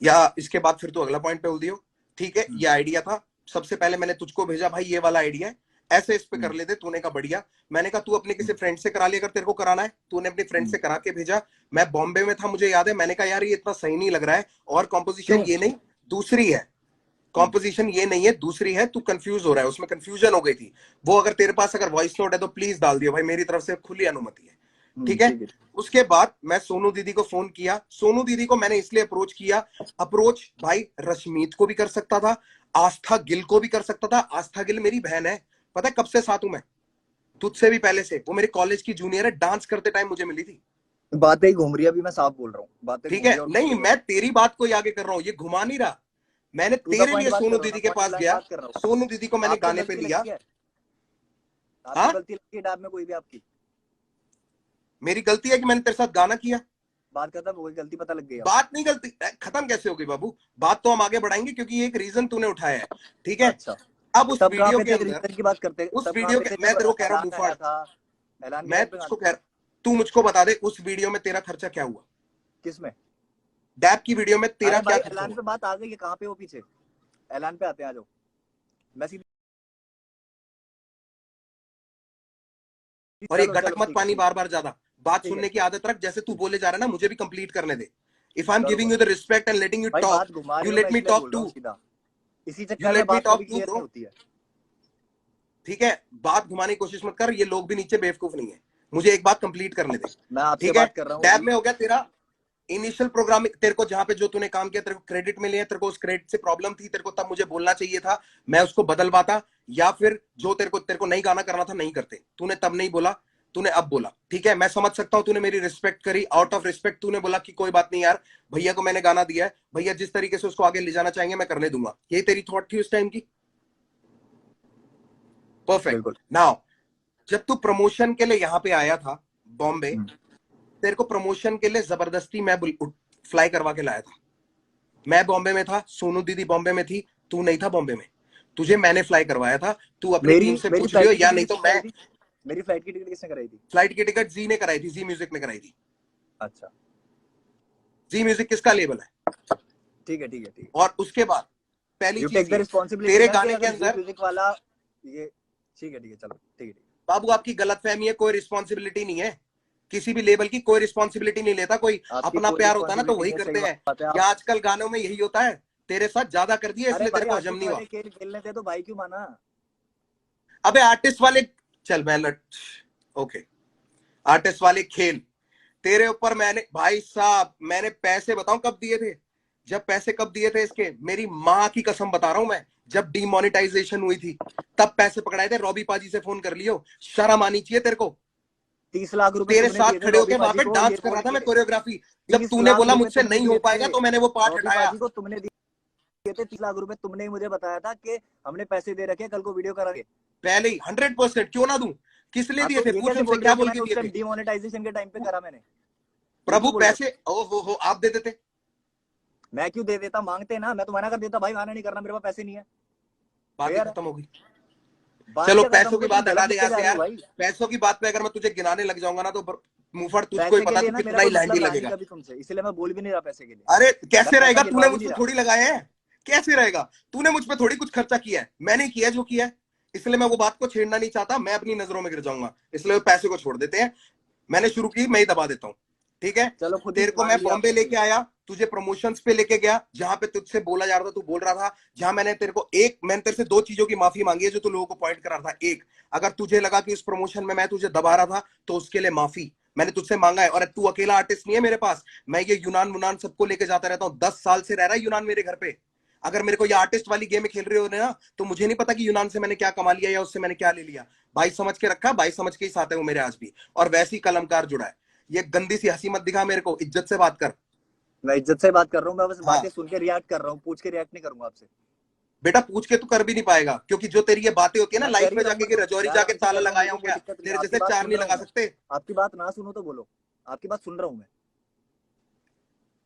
या इसके बाद फिर तू अगला पॉइंट पे बोल दियो। ठीक है, ये आइडिया था, सबसे पहले मैंने तुझको भेजा भाई ये वाला आइडिया है, ऐसे इस पे कर लेते। तूने कहा बढ़िया। मैंने कहा तू अपने किसी फ्रेंड से करा लिया अगर तेरे को कराना है। तूने अपनी फ्रेंड से करा के भेजा। मैं बॉम्बे में था, मुझे याद है, मैंने कहा यार ये इतना सही नहीं लग रहा है, और कॉम्पोजिशन क्यों? ये नहीं दूसरी है, कॉम्पोजिशन ये नहीं है दूसरी है, तू कंफ्यूज हो रहा है, उसमें कंफ्यूजन हो गई थी। वो अगर तेरे पास अगर वॉइस नोट है तो प्लीज डाल दियो भाई, मेरी तरफ से खुली अनुमति है। ठीक है। ठीक है। उसके बाद मैं सोनू दीदी को फोन किया। सोनू दीदी को मैंने इसलिए अप्रोच किया, अप्रोच भाई रश्मीत को भी कर सकता था, आस्था गिल को भी कर सकता था। आस्था गिल मेरी बहन है, पता है कब से साथ हूं मैं, तुझसे भी पहले से। वो मेरे कॉलेज की जूनियर है, डांस करते टाइम मुझे मिली थी। बातें ही घूम रही है, अभी मैं साफ बोल रहा हूँ, बातें ठीक घूम रही है, है और कुछ नहीं नहीं हो मैं रहा। तेरी बात को ही आगे कर रहा हूं, ये घुमा नहीं रहा। मैंने टू द तेरे पॉइंट लिए बात कर सोनू रहा हूँ ना, दीदी के पॉइंट पास ब्लैंक गया, बात कर रहा हूँ। सोनू दीदी को मैंने आपको गाने पे गलती लिया। लगती है? आपको हाँ, गलती लगती है डैब में कोई भी आपकी? मेरी गलती है कि मैंने तेरे साथ गाना किया? बात करता कोई गलती पता लग गई आपको? बात नहीं, गलती खत्म कैसे हो गई बाबू? बात तो हम आगे बढ़ाएंगे क्योंकि ये एक रीजन तूने उठाया है। ठीक है, अच्छा, अब उस तब कहाँ वीडियो पे के थे अंदर, रीजन की बात करते? उस तब कहाँ वीडियो पे के, थे मैं जब तेरे को कह रहा हूँ ऐलान मुफाड़, आया था? ऐलान के मैं टाइम पे कहाँ तुझको थे? कह रहा, तू मुझको बता दे उस वीडियो में तेरा खर्चा क्या हुआ? किसमें? डैप की वीडियो में तेरा अरे क्या भाई खर्चा ऐलान हुआ? पे बात आ गई है, कहाँ पे हो पीछे? ऐलान पे आते हैं, आ जाओ। मैं सीधी, और ये चलो गटक चलो मत ठीक है पानी ठीक है बार बार ज्यादा, बात ठीक है सुनने की आदत रख। जैसे तू ठीक बोले जा रहा है ना, मुझे भी कंप्लीट करने दे। इफ आई एम करो गिविंग करो। You the respect and letting you भाई टॉक, बात घुमा यू रहे हो, मैं लेट मी इसलिए टॉक बोल रहा हूँ टू, सीधा। इसी यू चक्कर में लेट मी बात टॉक कभी टू क्लियर नहीं ब्रो। होती है। ठीक है, बात घुमाने की कोशिश मत कर, ये लोग भी नीचे बेवकूफ नहीं है। मुझे एक बात कंप्लीट करने दे। मैं आपसे ठीक है, बात कर रहा हूँ डैब अभी। में हो गया तेरा इनिशियल प्रोग्रामिंग। तेरे को जहां पे जो तूने काम किया तेरे को क्रेडिट मिले हैं, तेरे को उस क्रेडिट से प्रॉब्लम थी, तेरे को तब मुझे बोलना चाहिए था, मैं उसको बदलवाता। या फिर जो तेरे को नहीं गाना करना था नहीं करते, तूने तब नहीं बोला, तूने अब बोला। ठीक है, मैं समझ सकता हूं, तूने मेरी रिस्पेक्ट करी, आउट ऑफ रिस्पेक्ट तूने बोला कि कोई बात नहीं यार, भैया को मैंने गाना दिया है, भैया जिस तरीके से उसको आगे ले जाना चाहेंगे मैं करने दूंगा। यही तेरी थॉट थी उस टाइम की? परफेक्ट। बिल्कुल। नाउ, जब तू प्रमोशन के लिए यहां पे आया था बॉम्बे, हम्म, तेरे को प्रमोशन के लिए जबरदस्ती मैं फ्लाई करवा के लाया था। मैं बॉम्बे में था, सोनू दीदी बॉम्बे में थी, तू नहीं था बॉम्बे में, तुझे मैंने फ्लाई करवाया था। तू अपनी मेरी टीम से मेरी पूछ फ्लाइट लियो, की या टिकट नहीं तो किसने कराई मैं। थी? मेरी फ्लाइट की टिकट किसने कराई थी? फ्लाइट की टिकट जी ने कराई थी, जी म्यूजिक ने कराई थी। अच्छा जी म्यूजिक किसका लेबल है? ठीक है ठीक है ठीक है। और उसके बाद पहली यू टेक चीज द ये, रिस्पॉन्सिबिलिटी तेरे ना कि गाने के अगर जी अंदर, म्यूजिक वाला ये। ठीक है चलो ठीक है। बाबू आपकी गलतफहमी है, कोई रिस्पॉन्सिबिलिटी नहीं है, किसी भी लेवल की कोई रिस्पॉन्सिबिलिटी नहीं लेता कोई। आपकी अपना कोई प्यार होता है ना तो रिस्पॉन्सिबिलिटी वही नहीं है, सही करते हैं। बात है या आप। आजकल गानों में यही होता है, तेरे साथ ज्यादा कर दिया अरे इसलिए तेरे भाई को हजम आर्टिस्ट नहीं हुआ। वाले खेल खेलने थे तो भाई क्यों माना? अबे आर्टिस्ट वाले, चल मैं लट, ओके, आर्टिस्ट वाले खेल तेरे ऊपर मैंने, भाई साहब मैंने पैसे बताऊं कब दिए थे? जब पैसे कब दिए थे इसके, मेरी माँ की कसम बता रहा हूं मैं, जब डीमोनेटाइजेशन हुई थी तब पैसे पकड़ाए थे। रॉबी पाजी से फोन कर लियो, शर्म आनी चाहिए तेरे को। 30 लाख रुपए तेरे तुमने साथ दिए थे खड़े होके डॉबी वहां बाजी पे को, डांस ये कर बोल रहा था के। मैं कोरियोग्राफी। जब 30 तूने लाख बोला रुपए मुझसे तुमने नहीं दिए हो पाएगा थे तो मैंने वो पार्ट डॉबी हटाया। बाजी को, तुमने दिए थे 30 लाख रुपए, तुमने ही मुझे बताया था कि हमने पैसे दे रखे, कल को वीडियो करांगे। पहले ही 100%, क्यों ना दूं? किस लिए हाँ दिए तो थे? ये पूछ कैसे उनसे बोल रहे क्या हो कि बोल के मैंने उस दिए टाइम थे? डिमोनेटाइजेशन के टाइम पे करा मैंने? ये प्रभु क्यों बोल रहे हो? पैसे ओ वो आप दे देते। मैं क्यों दे देता, मांगते ना, मैं तो मना कर देता भाई, मना नहीं करना, मेरे पास पैसे नहीं है। बात ही फेयर है। खत्म होगी। बात चलो क्या खत्म पैसों हो की गई, तुम बात गलत हटा दे लेके यहाँ जा से रहे हो यार। भाई। पैसों की बात पे अगर मैं तुझे गिनाने लग जाऊंगा ना तो मुफड़ तुझको ही पैसे के पता लिए तू ना मेरा कितना ही कोई लैंडी मतलब रहा नहीं लगेगा। कभी तुमसे, इसलिए मैं बोल भी नहीं रहा पैसे के लिए। अरे मैं कैसे पैसा रहेगा? गिनवा तूने भी मुझ नहीं पे रहा। थोड़ी लगाया है। कैसे रहेगा? तूने मुझ पे थोड़ी कुछ खर्चा किया है, मैंने किया है जो किया है। इसलिए मैं वो बात को छेड़ना नहीं चाहता, मैं अपनी नजरों में गिर जाऊंगा, इसलिए पैसे को छोड़ देते हैं। मैंने शुरू की, मैं ही दबा देता हूँ। ठीक है। चलो खुद ही तेरे को मांग मैं लिया बॉम्बे आपने लेके अभी। आया, तुझे प्रमोशंस पे लेके गया, जहां पे तुझसे बोला जा रहा था, तू बोल रहा था, जहां मैंने तेरे से 2 चीजों की माफी मांगी है जो तू लोगों को पॉइंट करा था। एक, अगर तुझे लगा कि उस प्रमोशन में मैं तुझे दबा रहा था तो उसके लिए माफी मैंने तुझसे मांगा है। और तू अकेला आर्टिस्ट नहीं है मेरे पास, मैं ये यूनान मुनान सबको लेके जाता रहता हूँ। 10 साल से रह रहा है यूनान मेरे घर पे। अगर मेरे को ये आर्टिस्ट वाली गेम खेल रहे हो ना तो मुझे नहीं पता कि यूनान से मैंने क्या कमा लिया या उससे मैंने क्या ले लिया। भाई समझ के रखा, भाई समझ के ही साथ है वो मेरे आज भी। और वैसी कलमकार जुड़ा है। ये गंदी सी हंसी मत दिखा मेरे को, इज्जत से बात कर। मैं इज्जत से बात कर रहा हूँ, मैं बस हाँ बातें सुन के रिएक्ट कर रहा हूँ, पूछ के रिएक्ट नहीं करूंगा आपसे। बेटा, पूछ के तू कर भी नहीं पाएगा, क्योंकि जो तेरी ये बातें होती है ना मैं लाइफ कर ही में रहा हूँ, जाके मैं कि तो रजौरी यार जाके आराम से ताला कर रहा हूँ, मेरे लगाया को हूं कोई क्या? दिक्कत नहीं है, तेरे आपकी जैसे बात 4 सुन नहीं रहा लगा हूँ मैं। सकते। आपकी बात ना सुनो तो बोलो, आपकी बात सुन रहा हूँ मैं।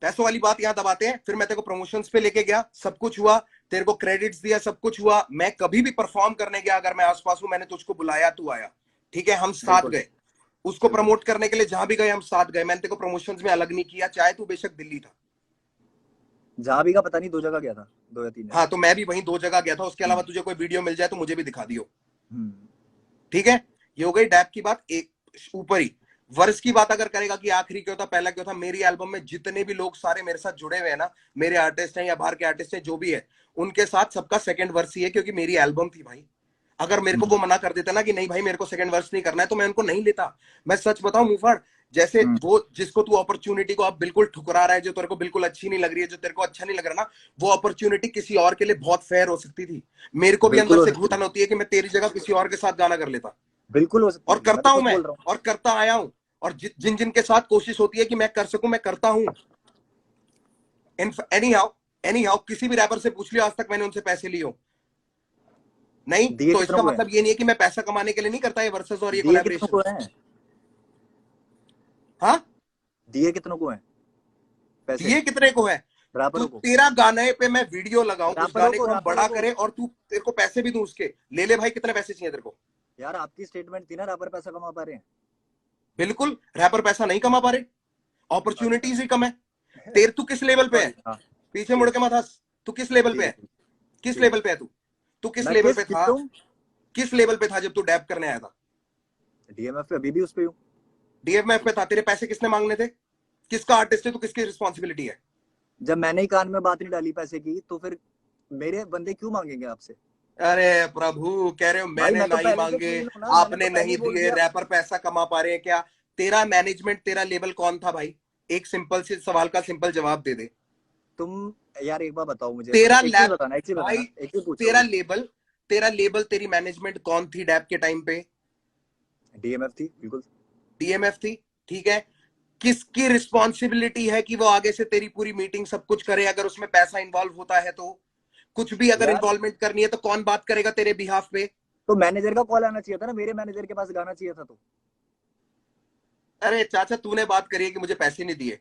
पैसों वाली बात यहाँ दबाते हैं। फिर मैं तेरे को प्रमोशंस पे लेके गया, सब कुछ हुआ, तेरे को क्रेडिट्स दिया, सब कुछ हुआ। मैं कभी भी परफॉर्म करने गया, अगर मैं आसपास हूं, मैंने तुझको बुलाया, तू आया। ठीक है, हम साथ बिल्कुल गए। उसको बिल्कुल। प्रमोट करने के लिए जहां भी गए हम साथ गए। मैंने तेरे को प्रमोशंस में अलग नहीं किया, चाहे तू बेशक दिल्ली था। जहां भी का पता नहीं, 2 जगह गया था, 2 या 3 जगह। हाँ तो मैं भी वहीं 2 जगह गया था। उसके अलावा हम्म तुझे कोई वीडियो मिल जाए तो मुझे भी दिखा दियो। हम्म। ठीक है। ये हो गई डैप की बात। एक ऊपर ही वर्ष की बात अगर करेगा कि आखिरी क्यों था, पहला क्यों था, मेरी एल्बम में जितने भी लोग सारे मेरे साथ जुड़े हुए हैं ना, मेरे आर्टिस्ट हैं या बाहर के आर्टिस्ट हैं, जो भी है, उनके साथ सबका सेकंड वर्ष ही है, क्योंकि मेरी एल्बम थी भाई। अगर मेरे को हम्म वो मना कर देता ना कि नहीं भाई मेरे को सेकंड वर्ष नहीं करना है, तो मैं उनको नहीं लेता। मैं सच बताऊं मुफड़, जैसे हम्म। वो जिसको तू अपॉर्चुनिटी को आप बिल्कुल ठुकरा रहा है, जो तेरे को बिल्कुल अच्छी नहीं लग रही है, जो तेरे को अच्छा नहीं लग रहा ना, वो अपॉर्चुनिटी किसी और के लिए बहुत फेयर हो सकती थी। मेरे को भी बिल्कुल अंदर हो से सकती घुटन है, होती है कि मैं तेरी जगह किसी और के साथ गाना कर लेता। बिल्कुल हो सकती और है, मैं करता तो हूं खुद मैं, बोल रहा हूँ। और करता आया हूं। और जिन जिन के साथ कोशिश होती है कि मैं कर सकूं, मैं करता हूं। एनी हाउ, किसी भी रैपर से पूछ लियो, आज तक मैंने उनसे पैसे लिए हो नहीं। दिए तो कितनों इसका को है? मतलब ये नहीं है कि मैं पैसा कमाने के लिए नहीं करता ये वर्सेस और ये दिए कितनों कोलैबोरेशन। को है? हाँ, दिए कितनों को है पैसे? दिए कितने को है? तू रैपरों को, तेरा गाने पे मैं वीडियो लगाऊं, उस रैपरों गाने को, को हम रैपरों बड़ा को। करें और तू तेरे को पैसे भी दूं उसके, ले ले भाई, कितने पैसे चाहिए तेरे को? यार आपकी स्टेटमेंट थी ना, रैपर पैसा कमा पा रहे हैं। बिल्कुल, रैपर पैसा नहीं कमा पा रहे, अच्छा। अपॉर्चुनिटीज ही कम है। तेरे तू किस लेवल पे है? सॉरी, हाँ। पीछे मुड़ ठीक के मत हंस। तू किस लेवल पे ठीक है। है? किस ठीक है। लेवल पे है तू? तू किस मैं लेवल किस पे किस था? पे हूँ? किस लेवल पे था जब तू डैप करने आया था? डीएमएफ पे अभी भी उस पे हूँ। डीएफएफ पे था। तेरे पैसे किसने मांगने थे? किसका आर्टिस्ट है तू? किसकी रिस्पॉन्सिबिलिटी है? जब मैंने ही कान में बात नहीं डाली पैसे की, तो फिर मेरे बंदे क्यों मांगेंगे आपसे? अरे प्रभु, कह रहे हो भाई मैंने मैं तो नहीं पहले से मांगे, क्लीन हूँ ना, मैंने तो आपने पहले ही नहीं बोल दिए, दिया। रैपर पैसा कमा पा रहे हैं क्या? तेरा मैनेजमेंट, तेरा लेबल कौन था भाई? एक सिंपल से सवाल का सिंपल जवाब दे दे। तुम यार एक बार बताओ मुझे, बस तेरा एक चीज लैब बताना, एक चीज भाई, बताना, एक चीज पूछ रहा तेरा हूँ। लेबल, तेरा लेबल, तेरी मैनेजमेंट कौन थी डैप के टाइम पे? डीएमएफ थी बिल्कुल। डीएमएफ थी। ठीक है। किसकी रिस्पॉन्सिबिलिटी है कि वो आगे से तेरी पूरी मीटिंग सब कुछ करे? अगर उसमें पैसा इंवॉल्व होता है तो, कुछ भी अगर यार इन्वॉल्वमेंट करनी है तो कौन बात करेगा तेरे बिहाफ पे? तो मैनेजर का कॉल आना चाहिए था ना, मेरे मैनेजर के पास गाना चाहिए था तो। अरे चाचा, तूने बात करी है कि मुझे पैसे नहीं दिए,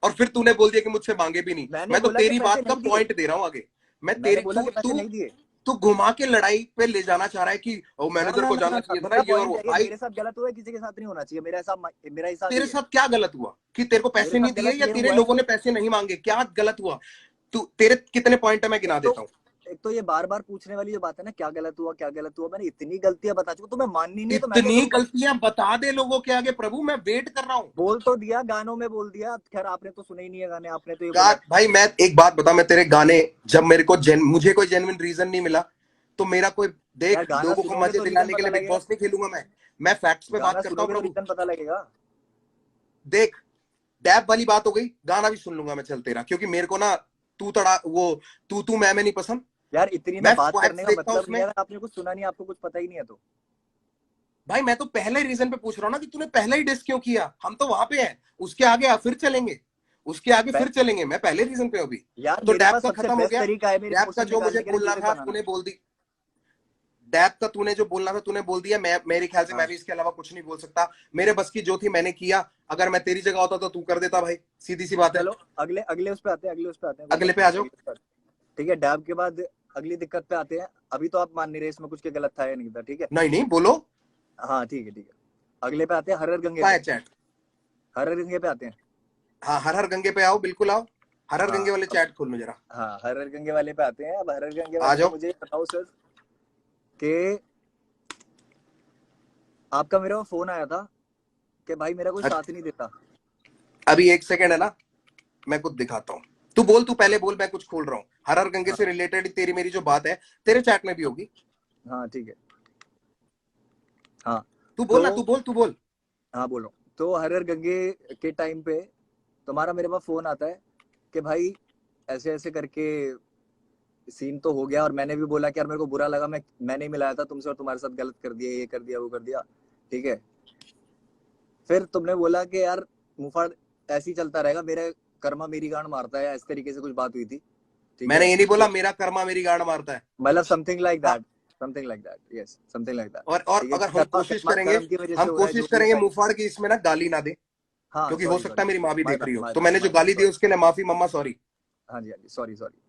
और फिर तूने बोल दिया कि मुझसे मांगे भी नहीं। मैंने मैं तो बोला कि तेरी पैसे बात का नहीं दिए, पॉइंट दे रहा हूं आगे। मैं मैंने तेरी बोला तू कि पैसे तू नहीं दिए। तू घुमा के लड़ाई पे ले जाना चाह रहा है कि ओ ना मैनेजर ना को ना ना जाना ना, चाहिए था ना मेरा ये और पॉइंट वो। है कि भाई मेरे साथ गलत हुआ है, किसी के साथ नहीं होना चाहिए, मेरा हिसाब तेरे ही है। साथ क्या गलत हुआ कि तेरे को मेरे पैसे साथ नहीं दिए, गलत या ये तेरे हुआ है लोगों कि ने पैसे नहीं मांगे? क्या गलत हुआ? तू तेरे कितने पॉइंट है मैं एक गिना तो देता हूँ। एक तो ये बार बार पूछने वाली जो बात है ना, क्या गलत हुआ क्या गलत हुआ, मैंने इतनी गलतियां बता चुका, तुम्हें माननी नहीं है तो मैं क्या इतनी करूं भाई? गलतियां बता दे लोगों के आगे प्रभु, मैं वेट कर रहा हूँ। बोल तो दिया, गानों में बोल दिया, खैर आपने तो सुने ही नहीं है गाने, आपने तो ये का बोला है। भाई मैं एक बात बता, मैं तेरे गाने, जब मेरे को मुझे कोई जेन्युइन रीजन नहीं मिला तो मेरा कोई, यार देख गाना लोगों को सुनोगे मजे तो रीजन दिलाने के पता लिए बिग लगेगा। बॉस नहीं खेलूंगा मैं फैक्ट्स पे बात गाना करता हूँ सुनोगे तो प्रभु। रीजन पता लगेगा। देख, डैब वाली बात हो गई, गाना भी सुन लूंगा मैं, चल तेरा, क्योंकि मेरे को ना तू तड़ा वो तू मैं नहीं पसंद। यार इतनी ना मैं बात करने फैक्ट्स का देखता हूँ मतलब नहीं उसमें। है, अगर आपने कुछ सुना नहीं, आपको कुछ पता ही नहीं है तो। भाई मैं तो पहले रीजन पे पूछ रहा हूँ ना कि तूने पहले ही डिस क्यों किया, हम तो वहां पे हैं, उसके आगे फिर चलेंगे, उसके आगे फिर चलेंगे, मैं पहले रीजन पे हूँ अभी। यार तो मेरे डैब पास का सबसे खत्म हो बेस्ट गया, तरीका है मेरे डैब का इमोशन जो मुझे निकालने के लिए, बोलना म्यूजिक था बनाना। तूने बोल दी, डैब का तूने जो बोलना था तूने बोल दिया, मैं मेरे ख्याल से मैं हाँ भी इसके अलावा कुछ नहीं बोल सकता, मेरे बस की जो थी मैंने किया, अगर मैं तेरी जगह होता तो तू कर देता भाई, सीधी सी बात है। चलो अगले अगले उस पे आते हैं, अगले उस पे आते हैं, कोई अगले बात पे नहीं, आ जाओ। अगले उस पे आते हैं। ठीक है, डैब के बाद अगली दिक्कत पे आते हैं। अभी तो आप मान नहीं रहे इसमें कुछ के गलत था या नहीं था, ठीक है। नहीं नहीं बोलो। हाँ ठीक है ठीक है। अगले पे आते हैं, हर हर गंगे कहाँ पे। है चैट? हर हर गंगे पे आते हैं। हाँ हर हर गंगे पे आओ, बिल्कुल आओ, हर हर हाँ गंगे वाले अब, चैट खोल लो जरा। हाँ हर हर गंगे वाले पे आते हैं। अब हर हर गंगे आ वाले पे जाओ। मुझे ये बताओ सर कि आपका मेरे को फोन आया था कि भाई मेरा कोई साथ नहीं देता। अभी एक सेकंड है ना, मैं कुछ दिखाता हूँ, तू बोल, तू पहले बोल, मैं कुछ खोल रहा हूँ। हर हर गंगे हाँ से रिलेटेड तेरी मेरी जो बात है तेरे चैट में भी होगी। हाँ ठीक है। हाँ तू बोल तो ना, तू बोल, तू बोल। हाँ बोलो। तो हर हर गंगे के टाइम पे तुम्हारा मेरे पास फोन आता है कि भाई ऐसे ऐसे करके सीन तो हो गया, और मैंने भी बोला कि यार मेरे को बुरा लगा, मैंने ही मिलाया था तुमसे और तुम्हारे साथ गलत कर दिया, ये कर दिया वो कर दिया, ठीक है। फिर तुमने बोला कि यार मुफाड़ ऐसे ही चलता रहेगा, मेरे कर्मा मेरी गांड मारता है, इस तरीके से कुछ बात हुई थी, ठीक मैंने है। ये नहीं बोला तो मेरा कर्मा मेरी गांड मारता है। मतलब समथिंग लाइक हाँ, that, something like that, yes something like that. और ठीक है कि अगर हम कर्मा कोशिश कर्मा करेंगे, कर्म की वजह से हम हो रहा है जो कोशिश भी करेंगे है। मुफाड़ की इसमें ना गाली ना दे, हाँ क्योंकि हो सॉरी सकता सॉरी है मेरी सॉरी, माँ भी माय देख बैड रही हो, माय तो बैड मैंने जो माय बैड, गाली दी सॉरी। उसके लिए माफी मम्मा, सॉरी। हाँ जी हाँ जी, सॉरी सॉरी।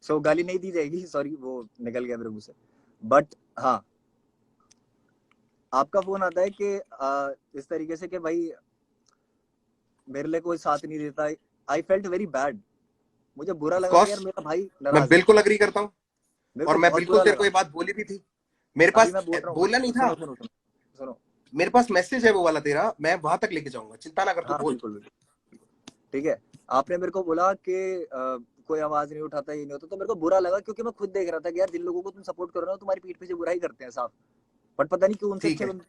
सो गाली नहीं दी जाएगी, सॉरी वो निकल गया मेरे मुंह से। बट हाँ, आपका फोन आता है कि इस तरीके से कि भाई मेरे लिए कोई साथ नहीं देता। I felt very bad. मुझे बुरा ऑफ लगा कि यार कोर्स मेरा भाई मैं नाराज है। बिल्कुल अग्री करता हूँ, मेरे और को मैं बहुत बिल्कुल बुरा तेरे को लगा। ये बात बोली भी थी। मेरे अभी पास मैं बोल रहा हूँ, बोला नहीं था, सुनो सुनो सुनो सुनो। मेरे पास मैसेज है वो वाला तेरा, मैं वहां तक लेके जाऊंगा, चिंता ना कर, तू हाँ बोल। बिल्कुल बिल्कुल, ठीक है। आपने मेरे को बोला कि कोई आवाज नहीं उठाता, ये नहीं होता, तो मेरे को बुरा लगा क्योंकि मैं खुद देख रहा था कि यार जिन लोगों को तुम सपोर्ट करो ना, तुम्हारी पीठ पीछे बुराई करते हैं साफ। बट पता नहीं क्यों उनसे ठीक अच्छे है।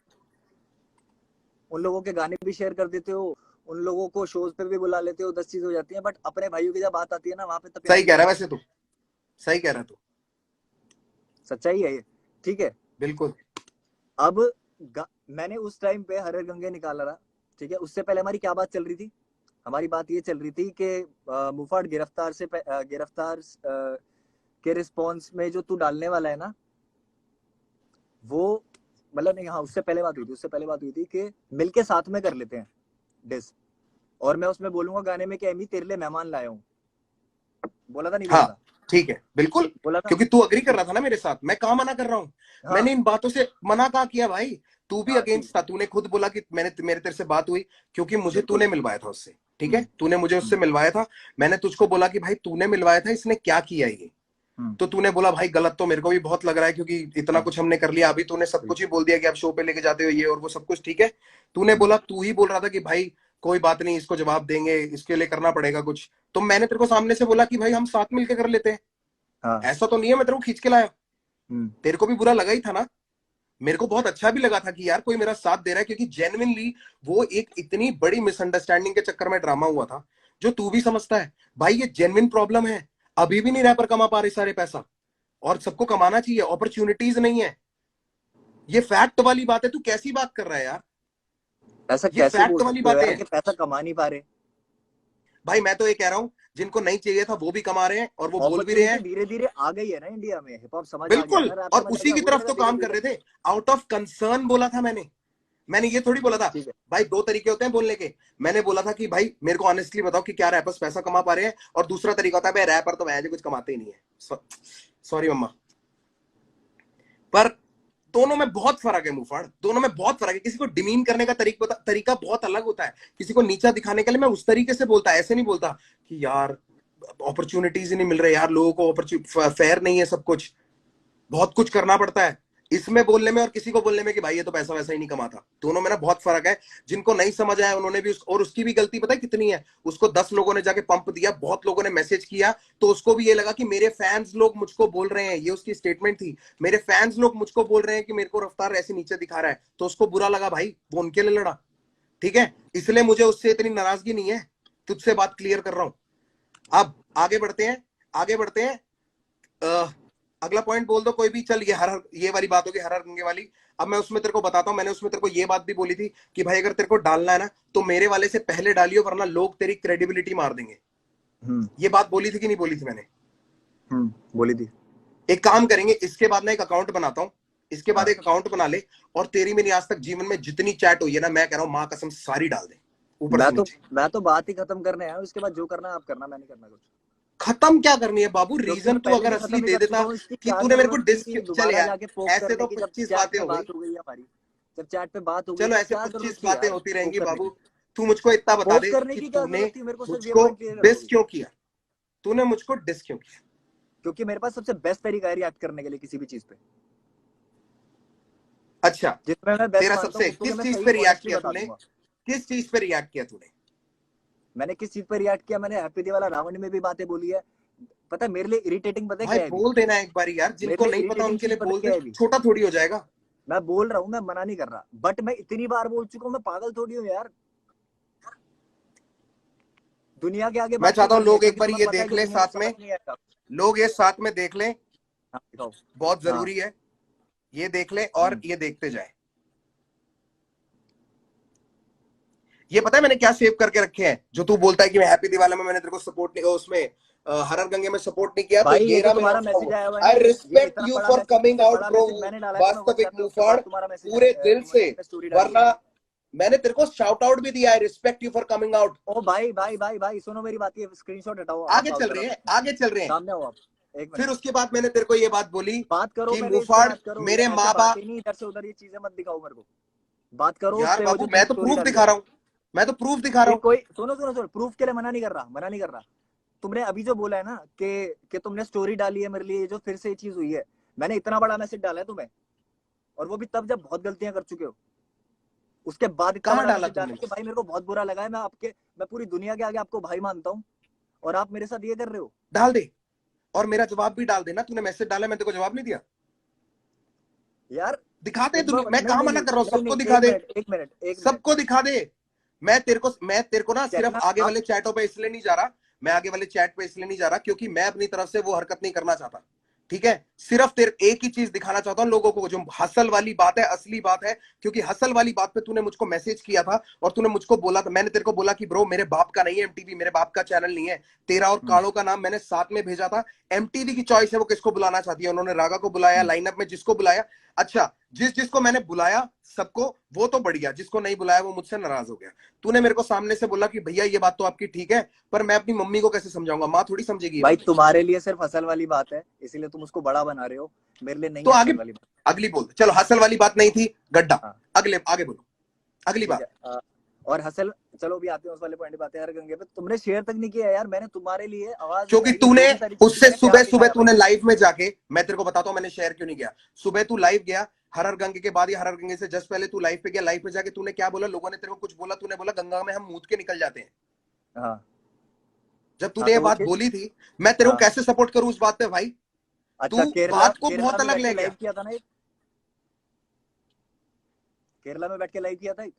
उन लोगों के गाने भी शेयर कर देते हो, उन लोगों को शोज पे भी बुला लेते हो, 10 चीजें हो जाती हैं, बट अपने भाइयों की जब बात आती है ना, वहां पे तो प्यार सही नहीं कह रहा है करते। वैसे तू, सही कह रहा है तू, सच्चाई है ये, ठीक है। बिल्कुल। अब मैंने उस टाइम पे हर हर गंगे निकाला था, ठीक है। उससे पहले हमारी क्या बात चल रही थी? हमारी बात ये चल रही थी कि मुफाड़ गिरफ्तार से गिरफ्तार के रिस्पॉन्स में जो तू डालने वाला है ना, वो मतलब नहीं, हाँ उससे पहले बात हुई थी, उससे पहले बात हुई थी कि मिलके साथ में कर लेते हैं डिस, और मैं उसमें बोलूंगा गाने में कि एमी तेरे लिए मेहमान लाया हूँ। बोला था नहीं बोला हाँ था? ठीक है, बिल्कुल, बोला था। क्योंकि तू अग्री कर ठीक रहा है। था ना मेरे साथ, मैं कहाँ मना कर रहा हूँ, हाँ मैंने इन बातों से मना कहाँ किया भाई, तू भी हाँ ठीक अगेंस्ट था, है, तूने खुद बोला कि मैंने मेरे तेरे से बात हुई, क्योंकि मुझे बिल्कुल। तूने मिलवाया था उससे, ठीक है, हम्म तूने मुझे उससे हम्म मिलवाया था, मैंने तुझको बोला कि भाई तूने मिलवाया था, इसने क्या किया ये, हम्म तो तूने बोला भाई गलत तो मेरे को भी बहुत लग रहा है, क्योंकि इतना हम्म, कुछ हमने कर लिया, अभी तूने सब कुछ ही बिल्कुल। बोल दिया कि आप शो पे लेके जाते हो ये और वो सब कुछ, ठीक है, तूने हम्म, बोला, तू ही बोल रहा था कि भाई कोई बात नहीं, इसको जवाब देंगे, इसके लिए करना पड़ेगा कुछ, तो मैंने तेरे को सामने से बोला कि भाई हम साथ मिलकर कर लेते हैं, हाँ। ऐसा तो नहीं है मैं तेरे को खींच के लाया, हम्म तेरे को भी बुरा लगा ही था ना, मेरे को बहुत अच्छा भी लगा था कि यार कोई मेरा साथ दे रहा है, क्योंकि जेन्युइनली वो एक इतनी बड़ी मिसअंडरस्टैंडिंग के चक्कर में ड्रामा हुआ था, जो तू भी समझता है भाई, ये जेन्युइन प्रॉब्लम है, अभी भी नहीं रैपर कमा पा रहे सारे पैसा, और सबको कमाना चाहिए, अपॉर्चुनिटीज नहीं है, ये फैक्ट वाली बात है, तू कैसी बात कर रहा है यार, ऐसा ये कैसे बोल फैक्ट वाली सकते हो बातें यार हैं। कि पैसा कमा नहीं पा रहे? भाई मैं तो ये कह रहा हूं, जिनको नहीं चाहिए था वो भी कमा रहे हैं, और वो बोल भी रहे अपॉर्चुनिटी हैं, धीरे धीरे आ गई है ना इंडिया में, हिप हॉप समझ आ गया बिल्कुल, ना, रैप और समझ आ उसी गया, की हो तरफ जाएगा तो धीरे काम कर धीरे। रहे थे, आउट ऑफ कंसर्न बोला था मैंने ये थोड़ी बोला था, ठीक है। भाई दो तरीके होते हैं बोलने के, मैंने बोला था कि भाई मेरे को ऑनेस्टली बताओ कि क्या रैपर्स पैसा कमा पा रहे हैं, और दूसरा तरीका होता है भाई रैपर तो वैसे कुछ कमाते ही नहीं है, सॉरी मम्मा, पर दोनों में बहुत फर्क है मुफाड़, दोनों में बहुत फर्क है, किसी को डिमीन करने का तरीका बहुत अलग होता है, किसी को नीचा दिखाने के लिए मैं उस तरीके से बोलता, ऐसे नहीं बोलता कि यार अपॉर्चुनिटीज ही नहीं मिल रहे यार, लोगों को फेयर नहीं है सब कुछ, बहुत कुछ करना पड़ता है इसमें बोलने में, और किसी को बोलने में कि भाई ये तो पैसा वैसा ही नहीं कमाता, दोनों में ना बहुत फर्क है, जिनको नहीं समझ आया उन्होंने भी और उसकी भी गलती पता है कितनी है, उसको 10 लोगों ने जाके पंप दिया, बहुत लोगों ने मैसेज किया, तो उसको भी ये लगा कि मेरे फैंस लोग मुझको बोल रहे हैं, ये उसकी स्टेटमेंट थी, मेरे फैंस लोग मुझको बोल रहे हैं कि मेरे को रफ्तार ऐसे नीचे दिखा रहा है, तो उसको बुरा लगा भाई, वो उनके लिए लड़ा, ठीक है, इसलिए मुझे उससे इतनी नाराजगी नहीं है, तुझसे बात क्लियर कर रहा हूं। अब आगे बढ़ते हैं, आगे बढ़ते हैं, अगला पॉइंट बोल दो कोई भी। चल ये वाली बात होगी, हर हर गंगे वाली। अब मैं उसमें तेरे को बताता हूँ, मैंने उसमें तेरे को ये बात भी बोली थी कि भाई अगर तेरे को डालना है ना तो मेरे वाले से पहले डालियो, वरना लोग तेरी क्रेडिबिलिटी मार देंगे। ये बात बोली थी कि नहीं बोली थी मैंने? बोली थी। एक काम करेंगे, इसके बाद मैं एक अकाउंट बनाता हूँ, इसके बाद हाँ। एक अकाउंट बना ले, और तेरी मेरी आज तक जीवन में जितनी चैट हुई है ना, मैं कह रहा हूँ माँ कसम सारी डाल दे ऊपर से नीचे। मैं तो बात ही खत्म करने आया हूँ, इसके बाद जो करना है आप करना, मैं नहीं करना कुछ। खत्म क्या करनी है बाबू? क्योंकि रीजन मैं तू पहले अगर भी असली खत्म ही दे कर चुका देता हूँ, इसकी कि क्या तूने मेरे को जरूरत थी डिस्क, कि चल दोबारा यार जाके पोक ऐसे करने तो की, जब 25 चैट बातें पे हो गई। बात हो गई हमारी, जब चैट पे बात हो गई चलो तो ऐसे क्या जरूरत 25 थी बातें यार होती पोक रहेंगी करने बाबू। की? तू मुझको इतना बता पोक दे करने कि की क्या तूने जरूरत थी, मेरे को सिर्फ ये मुझको पॉइंट क्लियर करो डिस अभी। क्यों किया, तूने मुझको डिस क्यों किया? क्योंकि मेरे पास सबसे बेस्ट तरीका है रिएक्ट करने के लिए किसी भी चीज पे, अच्छा, जिसमें मैं बेस्ट तेरा मानता हूँ सबसे उसको, कि किस मैं चीज सही पे रिएक्ट ऑनेस्टली किया बता तूने? दूंगा। किस चीज पे रिएक्ट किया तूने? मैंने किस चीज पे रिएक्ट किया? मैंने हैप्पी दिवाला रावण में भी बातें बोली है। पता है मेरे लिए इरिटेटिंग पता है भाई क्या है अभी? बोल देना एक बार यार, मेरे जिनको लिए नहीं पता इरिटेटिंग उनके लिए चीज पता है बोल क्या दे, है अभी? छोटा थोड़ी हो जाएगा। मैं बोल रहा हूँ, मैं मना नहीं कर रहा, बट मैं इतनी बार बोल चुका हूँ, मैं पागल थोड़ी हूँ यार दुनिया के आगे मैं बात क्यों चाहता हूँ करनी है? लोग एक क्योंकि बार तुम्हें ये पता है देख कि ले दुनिया को साथ समझ में, नहीं आएगा। लोग ये साथ में देख लें, हाँ दिखाओ। बहुत हाँ। जरूरी है, ये देख ले और ये देखते जाए। ये पता है मैंने क्या सेव करके रखे हैं? जो तू बोलता है कि मैं हैप्पी दिवाली में मैंने तेरे को सपोर्ट नहीं, उसमें हर हर गंगे में सपोर्ट नहीं किया, तो भाई ये ये जो रहा मेरा तुम्हारा उठा मैसेज हुआ। आया हुआ है ना, आई ये रिस्पेक्ट इतना यू बड़ा फॉर मैसेज, कमिंग इससे आउट बड़ा ब्रो। मैसेज मैंने डाला है, तो मैं वास्तविक व्हाट्सएप में उसके मुफाड़, बाद तुम्हारा मैसेज पूरे दिल से, स्टोरी डाली है। वरना मैंने तेरे को शाउट आउट भी दिया है, respect you for coming out. ओ भाई भाई भाई भाई सुनो मेरी बात, ये स्क्रीनशॉट हटाओ, आगे आप आओ चल जरा रहे हैं, बीच में, आगे चल रहे हैं। सामने आओ आप, एक फिर मिनट। उसके बाद मैंने तेरे को ये बात बोली बात करो कि पहले, इस पे मुफाड़ बात करो, ये मेरे ऐसे माँ बात बाप। ही नहीं, इधर से उधर ये चीजें मत दिखाओ मेरे को। बात करो उस यार पे, वो बाबू जो मैं तुमने तो स्टोरी प्रूफ डाली दिखा है। रहा हूँ, मैं तो प्रूफ दिखा रहा हूँ। कोई सुनो सुनो सुनो, प्रूफ के लिए मना नहीं कर रहा, मना नहीं कर रहा। तुमने अभी जो बोला है ना कि तुमने स्टोरी डाली है मेरे लिए, जो फिर से ये चीज हुई है, मैंने इतना बड़ा मैसेज डाला है तुम्हें, और वो भी तब जब बहुत गलतियां कर चुके हो। उसके बाद इतना कहाँ बड़ा डाला मैसेज तुमने? डाला कि भाई मेरे को बहुत बुरा लगा है, मैं पूरी दुनिया के आगे आपको भाई मानता हूँ, और आप मेरे साथ ये कर रहे हो। डाल दे, और मेरा जवाब भी डाल देना। तूने मैसेज डाला, मैं तेरे को जवाब नहीं दिया? यार दिखाते एक बार दुनिया, मैं नहीं कहाँ नहीं मना नहीं कर रहा हूँ, नहीं सबको नहीं, दिखा एक दे, मिनट एक मिनट एक मिनट। सबको दिखा दे। मैं तेरे को ना सिर्फ कहना आगे आप, वाले चैटों पे इसलिए नहीं जा रहा, मैं आगे वाले चैट पे इसलिए नहीं जा रहा क्योंकि मैं अपनी तरफ से वो हरकत नहीं करना चाहता। ठीक है, सिर्फ तेरे एक ही चीज दिखाना चाहता हूं लोगों को, जो हसल वाली बात है, असली बात है। क्योंकि हसल वाली बात पे तूने मुझको मैसेज किया था और तूने मुझको बोला था, मैंने तेरे को बोला कि ब्रो मेरे बाप का नहीं है एमटीवी, मेरे बाप का चैनल नहीं है। तेरा और कालो का नाम मैंने साथ में भेजा था। एमटीवी की चॉइस है वो किसको बुलाना चाहती है, उन्होंने रागा को बुलाया, लाइनअप में जिसको बुलाया। अच्छा, जिसको मैंने बुलाया सबको, वो तो बढ़िया, जिसको नहीं बुलाया वो मुझसे नाराज हो गया। तूने मेरे को सामने से बोला कि भैया ये बात तो आपकी ठीक है, पर मैं अपनी मम्मी को कैसे समझाऊंगा, माँ थोड़ी समझेगी ये भाई बात। तुम्हारे लिए सिर्फ हसल वाली बात है, इसीलिए तुम उसको बड़ा बना रहे हो, मेरे लिए नहीं तो है आगे, हसल वाली बात। अगली बोल, चलो हसल वाली बात नहीं थी, गड्ढा। हाँ अगले आगे बोलो, अगली ठीक बात। है। और हसल, चलो भी आते हैं उस वाले पॉइंट पे, बातें हर गंगे पे तुमने शेयर तक नहीं किया यार, मैंने तुम्हारे लिए आवाज क्योंकि उठाई है, तूने जो भी सारी चीजें उससे मैंने सुबह प्यार सुबह दिखाया भाई। तूने लाइव में जाके, मैं तेरे को बताता हूं मैंने शेयर क्यों नहीं किया। सुबह तू लाइव गया, हर हर गंगे के बाद या हर हर गंगे से जस्ट पहले तू लाइव पे गया। लाइव पे जाके तूने क्या बोला, लोगों ने तेरे को कुछ बोला, तूने बोला गंगा में हम मूत के निकल जाते हैं। हाँ जब हाँ तूने ये तो वो बात बोली थी, मैं तेरे को हाँ। कैसे सपोर्ट करूं उस बात पे भाई? अच्छा तू केरला, बात को केरला बहुत में अलग बैठ के ले लाइव गया। किया था ना एक, केरला में बैठ के लाइव किया था एक,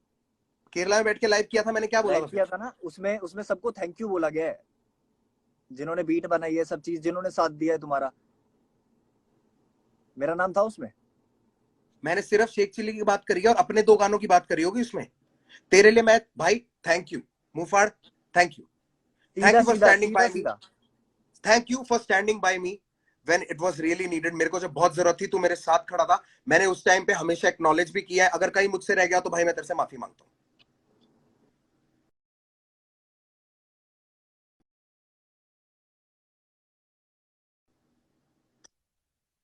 केरला में बैठ के लाइव किया था, मैंने क्या बोला लाइव था किया फिर? था ना, उसमें उसमें सबको थैंक यू बोला गया है, जिन्होंने बीट बनाई है, सब चीज जिन्होंने साथ दिया है तुम्हारा, मेरा नाम था उसमें। मैंने सिर्फ शेख चिल्ली की बात करी है और अपने 2 गानों की बात करी होगी उसमें। तेरे लिए मैं भाई थैंक यू मुफाड़, थैंक यू, थैंक सीधा यू फॉर सीधा स्टैंडिंग सीधा बाय मी, सीधा। Thank you for standing by me when it was really needed. मेरे को जब बहुत जरूरत थी तू मेरे साथ खड़ा था। मैंने उस टाइम पे हमेशा एक्नॉलेज भी किया है। अगर कहीं मुझसे रह गया तो भाई मैं तेरे से माफी मांगता हूं।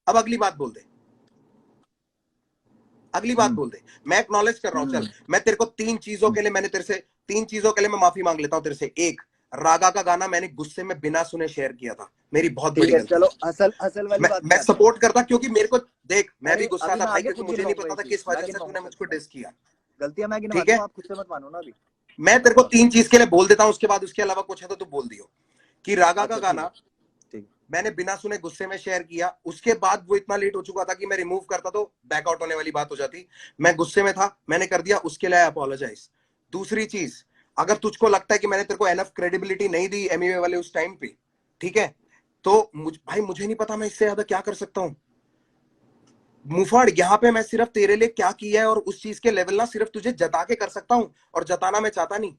अब अगली बात बोल दे, अगली बात हम्म बोल दे। मैं एक्नॉलेज कर रहा हूं, चल हम्म मैं तेरे को 3 चीजों के लिए, मैंने तेरे से 3 चीजों के लिए मैं माफी मांग लेता हूं तेरे से। एक, रागा का गाना मैंने गुस्से में बिना सुने शेयर किया था, मेरी बहुत ठीक बड़ी है, गलती चलो थी। असल असल वाली बात मैं पे आते हैं। सपोर्ट करता क्योंकि मेरे को देख, मैं भी अरे गुस्सा अभी था मैं भाई, आगे क्योंकि खुद मुझे नहीं गिनवाऊंगा ये पता था चीज, किस मैं वजह से गिनवाऊंगा तूने सब मुझको चीजें, डिस किया। गलतियां मैं ठीक गिनवाता है, हूँ, आप खुद से मत मानो ना अभी। मैं मैं तेरे को गिनवाता 3 चीज के लिए बोल देता हूं, उसके बाद उसके अलावा कुछ है तो तू बोल दियो। कि रागा हूँ। का अच्छा ठीक है गाना ठीक मैंने बिना सुने गुस्से में शेयर किया, उसके बाद वो इतना लेट हो चुका था कि मैं रिमूव करता तो बैकआउट होने वाली बात हो जाती। मैं गुस्से में था, मैंने कर दिया, उसके लिए अपोलोजाइज। दूसरी चीज, अगर तुझको लगता है कि मैंने तेरे को एनफ क्रेडिबिलिटी नहीं दी एमईए वाले उस टाइम पे, ठीक है, तो भाई मुझे नहीं पता मैं इससे ज्यादा क्या कर सकता हूँ। मुफाड़, यहाँ पे मैं सिर्फ तेरे लिए क्या किया है और उस चीज के लेवल ना सिर्फ तुझे जता के कर सकता हूँ, और जताना मैं चाहता नहीं,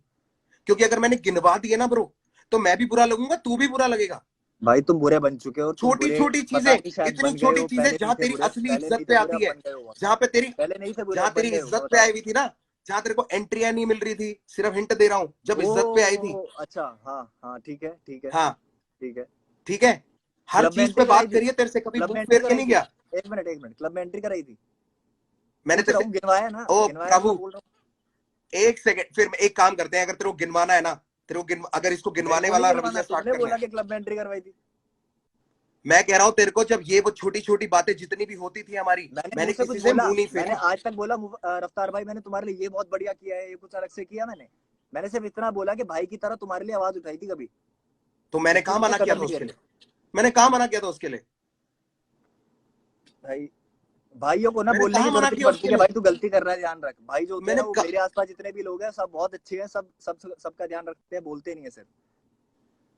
क्योंकि अगर मैंने गिनवा दिए ना ब्रो, तो मैं भी बुरा लगूंगा, तू भी बुरा लगेगा। भाई तुम बुरे बन चुके हो, तुम छोटी बुरे छोटी पता चीजें, नहीं शायद इतनी बन गए छोटी हो, चीजें पहले नहीं जहां थे तेरी बुरे, असली पहले इज्जत नहीं थे पे बुरे, आती अब है, बन गए हो। जहां पे तेरी पहले नहीं थे बुरे, जहां अब तेरी बन गए हो, मैं इज्जत पे बता आई रहा हुई थी ना, जहां तेरे को एंट्रियां नहीं मिल रही थी, सिर्फ हिंट दे रहा हूं, जब हूँ। इज्जत पे आई थी। ओ अच्छा, हाँ हाँ, ठीक है ठीक है हाँ, ठीक है। ठीक है, हर क्लब में चीज एंट्री पे कराई बात थी, करिए, तेरे से कभी क्लब में बुक एंट्री फेर के कराई नहीं थी। गया। एक मिनट, क्लब में एंट्री कराई थी। मैंने पूछ तेरे रहा से, हूँ, गिनवाया ना, ओ गिनवाया ना, मैं प्रभु, बोल रहा हूँ। एक सेकंड, फिर एक काम करते हैं, अगर तेरे को गिनवाना है ना, तेरे को अगर इसको मेरे गिनवाने को नहीं वाला गिनवाना, रवैया स्टार्ट तुमने करना बोला है, कि क्लब में एंट्री करवाई थी। मैं कह रहा हूं तेरे को, जब ये वो छोटी छोटी बातें जितनी भी होती थी हमारी, मैंने मुंह मैंने से किसी कुछ से बोला? मुंह नहीं मैंने फेरा। आज तक बोला रफ्तार भाई मैंने तुम्हारे लिए ये बहुत बढ़िया किया है, ये कुछ अलग से किया मैंने? मैंने सिर्फ इतना बोला कि भाई की तरह तुम्हारे लिए आवाज उठाई थी कभी। तो मैंने इससे कहा नीचे मना किया कदम था नहीं उसके गिरे। लिए, मैंने कहा मना किया था उसके लिए, भाई भाइयों को ना मैंने बोलने की कहा मना जरूरत नहीं किया पड़ती उसके कि लिए, भाई तू गलती कर रहा है, ध्यान रख। भाई जो होते हैं मैंने ना, वो कहा, मेरे आसपास जितने भी लोग हैं सब बहुत अच्छे हैं, सबका ध्यान रखते हैं, बोलते नहीं है सिर्फ।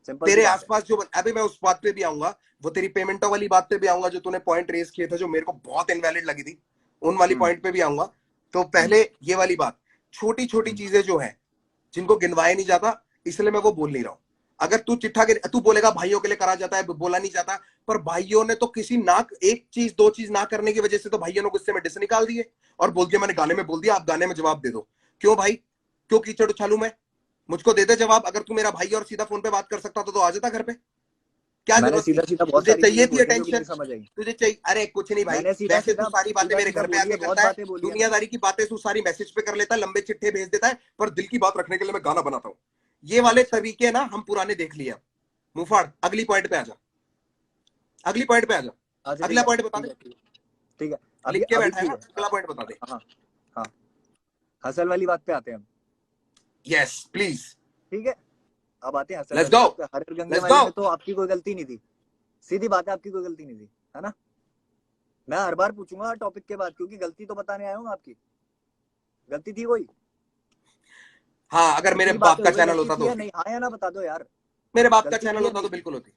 सिंपल सी तेरे बात है। आसपास जो, अभी मैं उस बात पे भी आऊंगा, वो तेरी पेमेंटों वाली बात पे भी आऊंगा, जो तूने पॉइंट रेस किए थे जो मेरे को बहुत इनवैलिड लगी थी, उन वाली हम्म पॉइंट पे भी आऊंगा। तो हम्म पहले ये वाली बात, छोटी छोटी हम्म। चीजें जो है, जिनको गिनवाया नहीं जाता, इसलिए मैं वो बोल नहीं रहा हूं। अगर तू तू बोलेगा भाइयों के लिए करा जाता है, बोला नहीं जाता, पर भाइयों ने तो किसी ना, एक चीज दो चीज ना करने की वजह से तो भाइयों ने गुस्से में डिस निकाल दिए, और बोल दिया मैंने गाने में बोल दिया, आप गाने में जवाब दे दो। क्यों भाई, क्यों कीचड़ उछालू मैं? मुझको दे दे जवाब। अगर तू मेरा भाई और सीधा फोन पे बात कर सकता तो आ जाता घर पे। क्या मैंने जरूरत थी? सीधा सीधा बहुत तुझे सारी चाहिए चीजें थी बोली है जो कि अटेंशन, नहीं समझ आई। तुझे चाहिए, अरे कुछ नहीं भाई, मैंने सीधा वैसे तू सीधा सारी बातें सीधा मेरे सीधा घर पे बोली है, आके बहुत करता है, बातें बोली है मैंने। दुनियादारी की बातें तू सारी मैसेज पे कर लेता है, लंबे चिट्ठे भेज देता है, पर दिल की बात रखने के लिए मैं गाना बनाता हूँ। ये वाले अच्छा तरीके ना हम पुराने देख लिए। अब मुफाड़, अगली पॉइंट पे आ जा, अगली पॉइंट पे आ जा, अच्छा, ठीक अगला है पॉइंट बता ठीक दे, है ठीक है ठीक है। अभी लिख के अभी बैठा है ठीक ना, है, अगला पॉइंट बता दे। हाँ हाँ। हसल वाली बात पे आते हैं हम। यस प्लीज, ठीक है, अब आते हैं हसल लेट्स वाली गो, बात पे। हर गंगे लेट्स वाले गो। में तो आपकी कोई गलती नहीं थी। सीधी बात है, आपकी कोई गलती नहीं थी, है ना? मैं हर बार पूछूंगा हर टॉपिक के बाद, क्योंकि गलती तो बताने आया हूँ आपकी। गलती थी कोई? हाँ, अगर मेरे इतनी बाप बातें का हो गई, चैनल गलती होता थी तो या होती, नहीं, हाँ या ना बता दो यार। मेरे बाप का गलती चैनल थी या होता नहीं तो थी? बिल्कुल होती।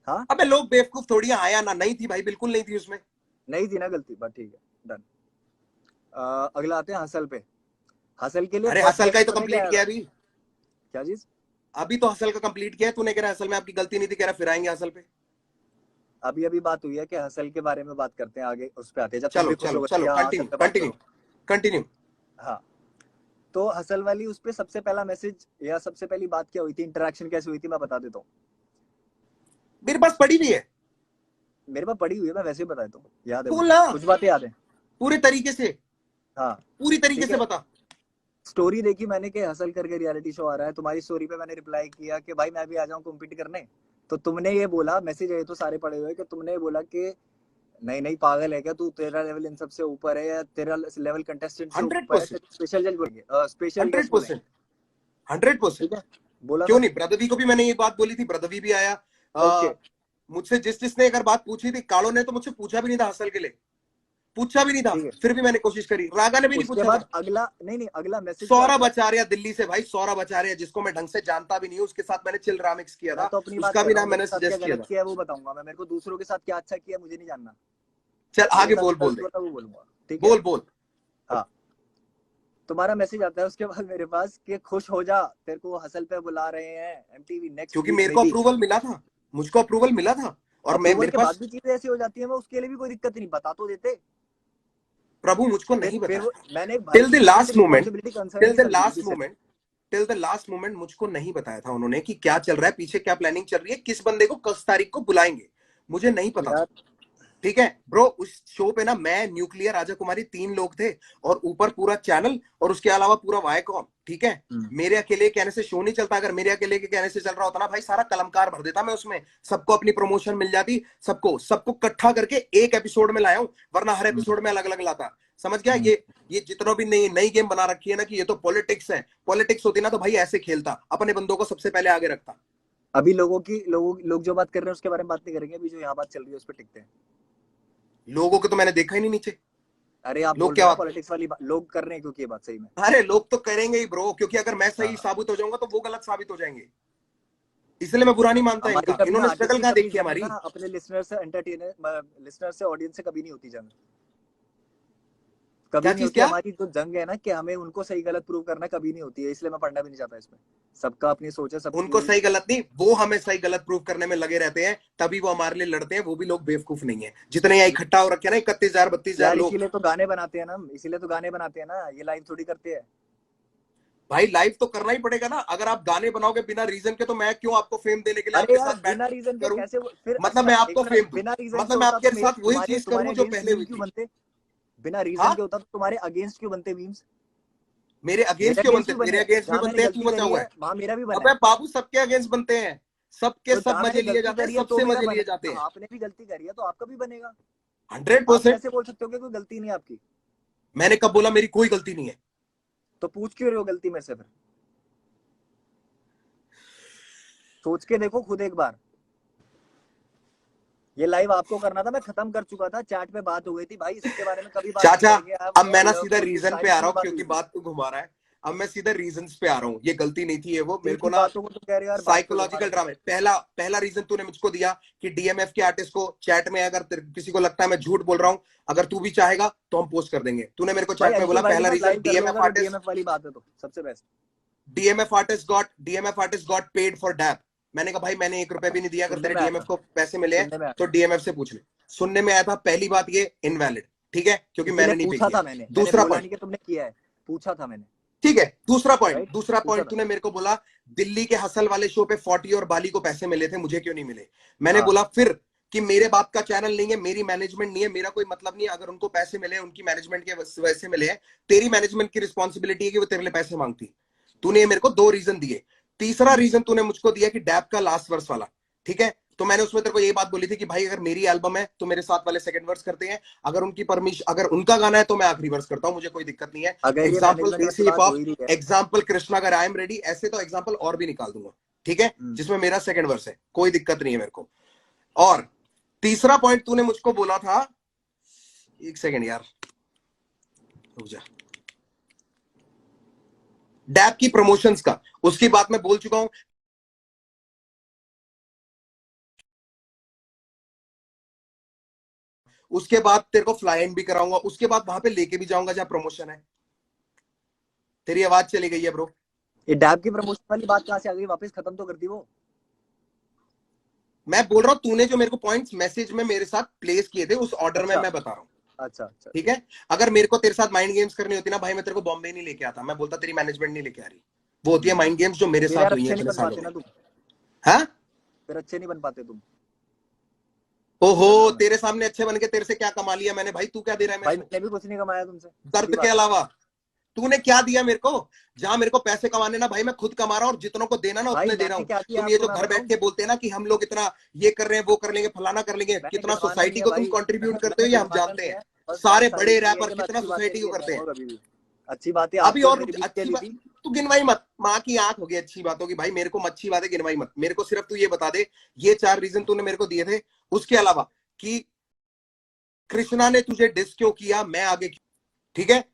हाँ, अबे लोग बेवकूफ थोड़ी हैं, आया ना, नहीं थी भाई, बिल्कुल नहीं थी उसमें। नहीं थी ना गलती, बट ठीक है, डन। अगला आते हैं हसल पे। हसल के लिए अरे फर्स्ट हसल का ही मैसेज तो पता है क्या कंप्लीट आया किया था? अभी, क्या चीज? अभी तो हसल का कंप्लीट किया है। तूने कह रहा हसल में आपकी गलती नहीं थी, कह रहा फिर आएंगे हसल पे। अभी अभी बात हुई है कि हसल के बारे में बात करते हैं, आगे उस पे आते हैं, जब तुम चलो भी खुश चलो हो गए कि चलो, हाँ हसल कंटिन्यू पे बात कंटिन्यू करो। कंटिन्यू। हाँ, तो हसल वाली उस पे सबसे पहला मैसेज या सबसे पहली बात क्या हुई थी, इंटरेक्शन कैसे हुई थी, मैं बता देता हूँ। मेरे पास पड़ी भी है, मेरे पास पड़ी हुई है, मैं वैसे ही बता देता हूँ, याद है बोल मुझे, ना, कुछ बातें याद है। पूरे तरीके से, हाँ, पूरी तरीके ठीक से है। बता। स्टोरी देखी मैंने कि हसल करके रियलिटी शो आ रहा है, तुम्हारी स्टोरी पे मैंने रिप्लाई किया कि भाई मैं भी आ जाऊं कॉम्पीट करने। तो तुमने ये बोला, मैसेज है तो सारे पड़े हुए, कि तुमने ये बोला कि नहीं नहीं पागल है क्या तू, तेरा लेवल इन सबसे ऊपर है, या तेरा लेवल कंटेस्टेंट से हंड्रेड ऊपर है, परसेंट तेरे स्पेशल जज बोलेंगे, स्पेशल हंड्रेड गेस्ट बोलेंगे। परसेंट 100%। ठीक है, बोला क्यों था। नहीं, ब्रदवी को भी मैंने ये बात बोली थी, ब्रदवी भी आया। ओके, मुझसे जिसने अगर बात पूछी थी, कालो ने तो मुझसे पूछा भी नहीं था हसल के लिए, पूछा भी नहीं था, ठीक है। फिर भी मैंने कोशिश करी, रागा ने भी नहीं उसके पूछा बाद था। अगला, नहीं नहीं, अगला मैसेज क्या सौरभ आता है? आचार्य दिल्ली से, भाई सौरभ आचार्य, जिसको मैं ढंग से जानता भी नहीं हूँ, उसके साथ मैंने चिल रामिक्स किया मैं था, तो अपनी बात उसका कर भी रहा हूँ, नाम मेरे मैंने साथ क्या सजेस्ट किया गलत था। किया है वो बताऊंगा मैं, मेरे को दूसरों के साथ क्या अच्छा किया मुझे नहीं जानना। चल मेरे आगे साथ बोल, जो बोल गलत दे, हुआ था वो बोलूंगा, ठीक है। बोल बोल। हाँ, तुम्हारा मैसेज आता है उसके बाद मेरे पास कि खुश हो जा, तेरे को हसल पे बुला रहे हैं एमटीवी नेक्स्ट क्योंकि वीक मेरे में को भी। अप्रूवल मिला था, मुझको अप्रूवल मिला था, और मैं, अप्रूवल मेरे के बाद पास, भी चीजें ऐसी हो जाती है, मैं उसके लिए भी कोई दिक्कत नहीं, बता तो देते। प्रभु मुझको फिर नहीं फिर बताया वो था, मैंने एक भाई टिल की द तरह उनसे last moment, responsibility concern till नहीं द समझी थी लास्ट सिर्फ। Moment, till the last moment मुझको नहीं बताया था उन्होंने कि क्या चल रहा है पीछे, क्या प्लानिंग चल रही है, किस बंदे को किस तारीख को बुलाएंगे, मुझे नहीं पता था। यार, ठीक है ब्रो, उस शो पे ना मैं, न्यूक्लियर, राजा कुमारी, 3 लोग थे, और ऊपर पूरा चैनल, और उसके अलावा पूरा वायकॉम। ठीक है, मेरे अकेले कहने से शो नहीं चलता, अगर मेरे अकेले के कहने से चल रहा होता ना भाई, सारा कलमकार भर देता मैं उसमें, सबको अपनी प्रमोशन मिल जाती, सबको सबको इकट्ठा करके एक एपिसोड में लाया हूं, वरना हर एपिसोड में अलग अलग लाता। समझ गया? ये जितना भी नई नई गेम बना रखी है ना कि ये तो पॉलिटिक्स है, पॉलिटिक्स होती ना तो भाई ऐसे खेलता, अपने बंदों को सबसे पहले आगे रखता। अभी लोग जो बात कर रहे हैं उसके बारे में बात नहीं करेंगे, अभी जो यहाँ बात चल रही है उस पर टिकते हैं। लोगों को तो मैंने देखा ही नहीं नीचे, अरे आप लोग बोल रहे क्या हो ना बात, पॉलिटिक्स वाली लोग कर रहे हैं, क्योंकि ये बात सही में। अरे लोग तो करेंगे ही ब्रो, क्योंकि अगर मैं सही हाँ, साबित हो जाऊंगा तो वो गलत साबित हो जाएंगे। इसलिए मैं बुरा नहीं मानता हमारी इनका, कभी इन्होंने आर्टिस्ट स्ट्रगल की कहाँ कभी देखी जंग हमारी। ना अपने लिसनर से एंटरटेनर, लिसनर से ऑडियंस से कभी नहीं होती जंग, कभी क्या नहीं चीज होती। क्या? हमारी जो जंग है ना कि हमें उनको सही गलत प्रूव करना, कभी नहीं होती है, इसलिए मैं पढ़ना भी नहीं चाहता इसमें। सबका अपनी सोच है उनको सबकी। सही गलत नहीं, वो हमें सही गलत प्रूव करने में लगे रहते हैं, तभी वो हमारे लिए लड़ते हैं। वो भी लोग बेवकूफ नहीं है जितने यहाँ इकट्ठा हो रखे हैं ना, 31,000 32,000 यार लोग। इसीलिए तो गाने बनाते हैं ना हम, इसीलिए तो गाने बनाते हैं ना, ये लाइव थोड़ी करते हैं। भाई लाइव तो करना ही पड़ेगा ना, अगर आप गाने बनाओगे बिना रीजन के तो मैं क्यों आपको फेम देने के लिए अरे आपके यार साथ बिना बैठ रीजन के करूं। कैसे फिर, मतलब अच्छा मैं एक आपको मिनट, फेम दूं, बिना रीजन के मतलब मैं होता तो आपके मेरे साथ वही तुम्हारे चीज तुम्हारे करूं जो अगेंस्ट पहले मीम हुई क्यों थी। बनते? बिना रीजन हाँ, के होता तो तुम्हारे अगेंस्ट क्यों बनते मीम्स? मेरे अगेंस्ट मेरे क्यों अगेंस्ट बनते? भी मेरे बने हैं, अगेंस्ट भी जहां मैंने बनते हैं, तू गलती बचा करी हुआ है है। वहां मेरा भी बना अबे है। बाबू सबके अगेंस्ट बनते हैं, सबके तो सब जहां मैंने मजे लिए गलती जाते हैं, करी है तो सबसे मेरा मजे बना लिए है जाते ना, हैं। आपने भी गलती करी है तो आपका भी बनेगा। आप 100%। कैसे बोल सकते हो कि कोई गलती नहीं है आपकी? मैंने कब बोला मेरी कोई गलती नहीं है? तो पूछ क्यों रहे हो गलती मेरे से फिर? सोच के देखो खुद एक बार। ये लाइव आपको करना था, मैं खत्म कर चुका था, चैट पे बात हो गई थी भाई, इसके बारे में कभी बात नहीं चाचा, करेंगे। आई अब हैव मैं ना लव सीधा फॉर यू, रीजन पे सारी आ रहा चीज हूँ बात हुई क्योंकि थी। बात को घुमा रहा है। अब मैं सीधा रीजंस पे आ रहा हूँ, ये गलती नहीं थी, ये वो मेरे तीन को ना बातों को तुम कह रहे हो यार, बात को घुमा साइकोलॉजिकल रहे हो। ड्रामा। पहला पहला रीजन तूने मुझको दिया कि डीएमएफ के आर्टिस्ट को चैट में, अगर किसी को लगता है मैं झूठ बोल रहा हूँ, अगर तू भी चाहेगा तो हम पोस्ट कर देंगे। तूने मेरे को भाई चैट में बोला अंशुल भाई के पहला साथ रीजन लाइव कर लो डीएमएफ अगर वो आर्टिस्ट, डीएमएफ वाली बात है तो सबसे best. DMF artist got paid for डैप। मैंने कहा भाई मैंने 1 रुपए भी नहीं दिया, अगर सुनने तेरे में आया डीएमएफ था, को पैसे मिले हैं सुनने में आया तो था, डीएमएफ से पूछ ले। सुनने में आया था, पहली बात ये इनवैलिड, ठीक है, क्योंकि इसीलिए मैंने नहीं पे पूछा किया। था मैंने दूसरा बोला पॉइंट, नहीं कि तुमने किया है, पूछा था मैंने। ठीक है, राइट, दूसरा पूछा पॉइंट था। तूने मेरे को बोला दिल्ली के हसल वाले शो पे 40 और बाली को पैसे मिले थे, मुझे क्यों नहीं मिले? मैंने हाँ बोला फिर कि मेरे बाप का चैनल नहीं है, मेरी मैनेजमेंट नहीं है, मेरा कोई मतलब नहीं है, अगर उनको पैसे मिले उनकी मैनेजमेंट के वजह से मिले हैं, तेरी मैनेजमेंट की रिस्पॉन्सिबिलिटी है कि वो तेरे लिए पैसे मांगती। तूने मेरे को 2 रीजन दिए। तीसरा रीजन तूने मुझको दिया कि डैप का लास्ट वर्स वाला, ठीक है, तो मैंने उसमें तेरे को यही बात बोली थी कि भाई अगर मेरी एल्बम है तो मेरे साथ वाले सेकंड वर्स करते हैं, अगर उनकी परमिशन, अगर उनका गाना है तो मैं आखिरी वर्स करता हूं, मुझे कोई दिक्कत नहीं है। अगर ये एग्जाम्पल मैनेजमेंट वाली देसी हिप बात हो हॉप, ही रही है। एग्जाम्पल कृष्णा अगर आई एम रेडी, ऐसे तो एग्जाम्पल और भी निकाल दूंगा, ठीक है, जिसमें मेरा सेकंड वर्स है, कोई दिक्कत नहीं है मेरे को। और तीसरा पॉइंट तूने मुझको बोला था, एक सेकंड यार रुक जा, डैप की प्रमोशंस का, उसकी बात मैं बोल चुका हूं। उसके बाद तेरे को फ्लाई इन भी कराऊंगा, उसके बाद वहां पे लेके भी जाऊंगा जहां प्रमोशन है। तेरी आवाज चली गई है ब्रो। ये डैब की प्रमोशन वाली बात कहाँ से आ गई? वापस खत्म तो कर दी वो। मैं बोल रहा हूं तूने जो मेरे को पॉइंट्स मैसेज में मेरे साथ प्लेस किए थे उस ऑर्डर में अच्छा मैं बता रहा हूं, अच्छा अच्छा ठीक है। अगर मेरे को तेरे साथ माइंड गेम्स करनी होती ना भाई, मैं तेरे को बॉम्बे नहीं लेके आता, मैं बोलता तेरी मैनेजमेंट नहीं लेके आ रही। वो होती है माइंड गेम्स जो मेरे फिर साथ यार हुई है अच्छे नहीं इतने बन सालों पाते में। ना तुम, हाँ, फिर अच्छे नहीं बन पाते तुम, ओहो, समझ रहा हूँ मैं। तेरे सामने अच्छे बन के तेरे से क्या कमा लिया मैंने भाई? तू क्या दे रहा है मेरे भाई को मैंने भी कुछ नहीं कमाया तुमसे, सीधी दर्द के बात है। अलावा? तूने क्या दिया मेरे को? जहां मेरे को पैसे कमाने ना भाई, मैं खुद कमा रहा हूँ, और जितनों को देना ना भाई उतने दे रहा मैंने हूँ। क्या किया तुम ये आपको जो मैं घर बैठ बताऊं? के बोलते हैं ना कि हम लोग इतना ये कर रहे हैं, वो कर लेंगे, फलाना कर लेंगे, मैंने कितना गिनवाना नहीं सोसाइटी है को तुम भाई कंट्रीब्यूट करते मैंने हो ये हम गिनवाना जानते नहीं हैं। है। बस बात सारे सारी बड़े यही है रैपर कि मैं कितना अच्छी बातें सोसाइटी को नहीं करते हैं। गिनवाऊंगा कभी भी। अच्छी बातें अभी आपको और मेरी बीत के अच्छी दी बात, थी। तू गिनवाई मत, माँ की आंख हो गई अच्छी बातों की भाई, मेरे को अच्छी बातें गिनवाई मत, मेरे को सिर्फ तू ये बता दे, ये 4 रीजन तूने मेरे को दिए थे, उसके अलावा कि कृष्णा ने तुझे डिस क्यों किया, मैं आगे क्यों, ठीक है।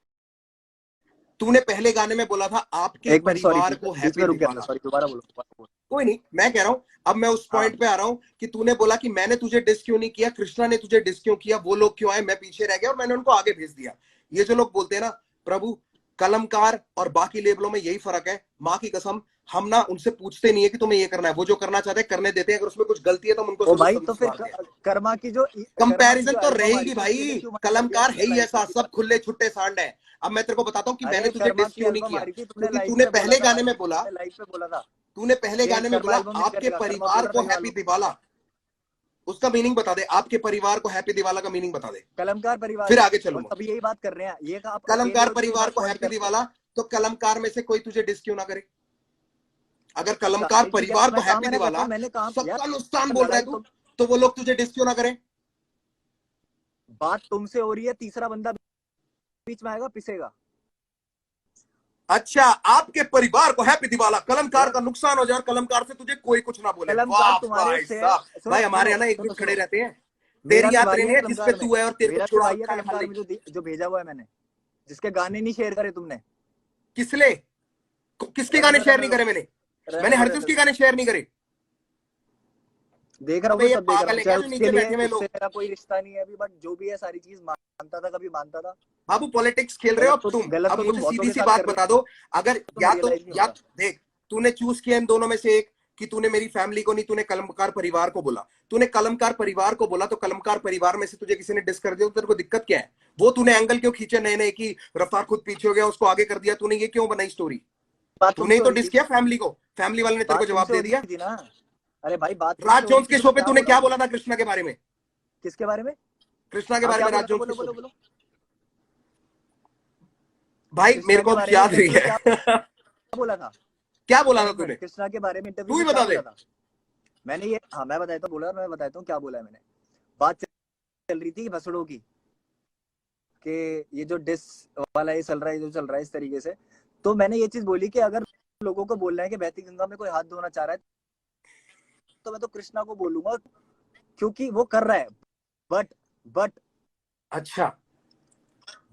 तूने पहले गाने में बोला था आपके एक मिनट, सॉरी, परिवार को बीच हैप्पी में रुक गया था, दिवाला। सॉरी, दोबारा बोलो, दोबारा बोलो। कोई नहीं, मैं कह रहा हूं, अब मैं उस हाँ पॉइंट पे आ रहा हूं कि तूने बोला कि मैंने तुझे डिस क्यों नहीं किया, कृष्णा ने तुझे डिस क्यों किया, वो लोग क्यों आए, मैं पीछे रह गया और मैंने उनको आगे भेज दिया। ये जो लोग बोलते हैं ना प्रभु, कलमकार और बाकी लेबलों में यही फर्क है, माँ की कसम, हम ना उनसे पूछते नहीं है कि तुम्हें ये करना है, वो जो करना चाहते हैं करने देते हैं, अगर उसमें कुछ गलती है तो हम उनको ओ जरूर भाई तो फिर सुधारते हैं। कर्मा की कंपैरिजन जो तो एल्बम आ रही रहेगी थी उसने भाई, डिलीट क्यों मार दिया कलमकार तुमने है ही लाइव पे? ऐसा, सीधी सब बात। खुले छुट्टे सांड है। अब मैं तेरे को बताता हूँ कि मैंने अरे तुझे कर्मा डिस की क्यों नहीं एल्बम आ किया, रही थी, तुमने क्योंकि लाइव तूने पे बोला पहले था गाने भाई, में बोला, तुमने लाइव पे बोला था तूने पहले कि गाने में कर्मा बोला एल्बम नहीं आपके करेगा, कर्मा परिवार बोल रहा को था निकाल हैप्पी लो। दिवाला, उसका मीनिंग बता दे, आपके परिवार को हैप्पी दिवाला का मीनिंग बता दे, कलमकार परिवार फिर को, आगे और चलूंगा। सब यही बात कर रहे हैं, ये का आप अकेले कलमकार हो जो परिवार बात को पॉइंट हैप्पी करते हो। दिवाला, तो कलमकार में से कोई तुझे डिस क्यों ना करे? अगर कलमकार चल ठीक है, परिवार तो को मैं कहा, हैप्पी मैंने दिवाला बताऊं मैंने कहा सबका नुकसान यार, बोल रहा है लड़ाई तू, तो तो वो लोग तुझे डिस क्यों ना करें? बात तुमसे हो रही है, तीसरा बंदा बीच में आएगा, पिसेगा। अच्छा, आपके परिवार को हैप्पी दिवाला, कलमकार यस, का नुकसान हो जाए और कलमकार से तुझे कोई कुछ ना बोले, कलमकार वाह तुम्हारे भाई से, साहब। सुनो भाई हमारे सुनो यहाँ ना एक सुनो ग्रुप खड़े सुनो, रहते हैं, मेरा तेरी भी याद भाई है रहनी है जिसपे कलमकार में, तू है और तेरे को मेरा भी छुड़ा भाई है रखा है कलमकार मालिक। में, जो भेजा हुआ है मैंने, जिसके गाने नहीं शेयर करे तुमने। किसले, किसके रहने गाने दो शेयर रहने नहीं दो करे मैंने? रहने मैंने दो हर रहने किसके दो गाने शेयर नहीं करे। देख रहा हूँ, अबे ये सब देख रहा पागल हूँ, है क्या चाहे जो उसके नीचे लिए बैठे हुए उससे लोग? मेरा कोई रिश्ता नहीं है अभी, बट जो भी है सारी चीज मानता था, कभी मानता था। बाबू पॉलिटिक्स खेल रहे हो अब तुम। गलत अब तो तुम मुझे बहुतों सीधी के सी साथ बात कर रहे बता दो, अगर हो, तुम्हें या रियलाइज नहीं या होता। देख, तूने चूज किया इन दोनों में से एक, कि तूने मेरी फैमिली को नहीं, तूने कलमकार परिवार को बोला। तूने कलमकार परिवार को बोला तो कलमकार परिवार में से तुझे किसी ने डिस कर दिया तो तेरे को दिक्कत क्या है? वो तूने एंगल क्यों खींचे नए नए कि रफ्तार खुद पीछे हो गया उसको आगे कर दिया? तूने ये क्यों बनाई स्टोरी? बात तूने ही तुमसे हो तो रही डिस थी, किया फैमिली को, फैमिली वाले ने तेरे को बात जवाब तुमसे हो दे रही दिया। थी ना। अरे भाई बात तुमसे राज हो रही जोन्स थी के तो शो मैं पे क्या तूने बोला? क्या बोला था कृष्णा के बारे में? किसके बारे में? कृष्णा के हाँ बारे क्या में बोला राज था, जोन्स के बोलो शो बोलो पे। बोलो। भाई कृष्णा मेरे को के अब बारे में याद नहीं इंटरव्यू में क्या है। बोला था? क्या बोला था एक तूने? मिनट, कृष्णा के बारे में तू इंटरव्यू ही में क्या बता दे। बोला था? मैंने ये, हाँ मैं बताता हूँ, बोला, मैं बताता हूँ क्या बोला है मैंने। बात चल रही थी भसड़ों की, कि ये जो डिस वाला ये चल रहा है, जो चल रहा है इस तरीके से, तो मैंने ये चीज बोली कि अगर लोगों को बोलना है कि बहती गंगा में कोई हाथ धोना चाह रहा है, तो मैं तो कृष्णा को बोलूंगा, क्योंकि वो कर रहा है। बट अच्छा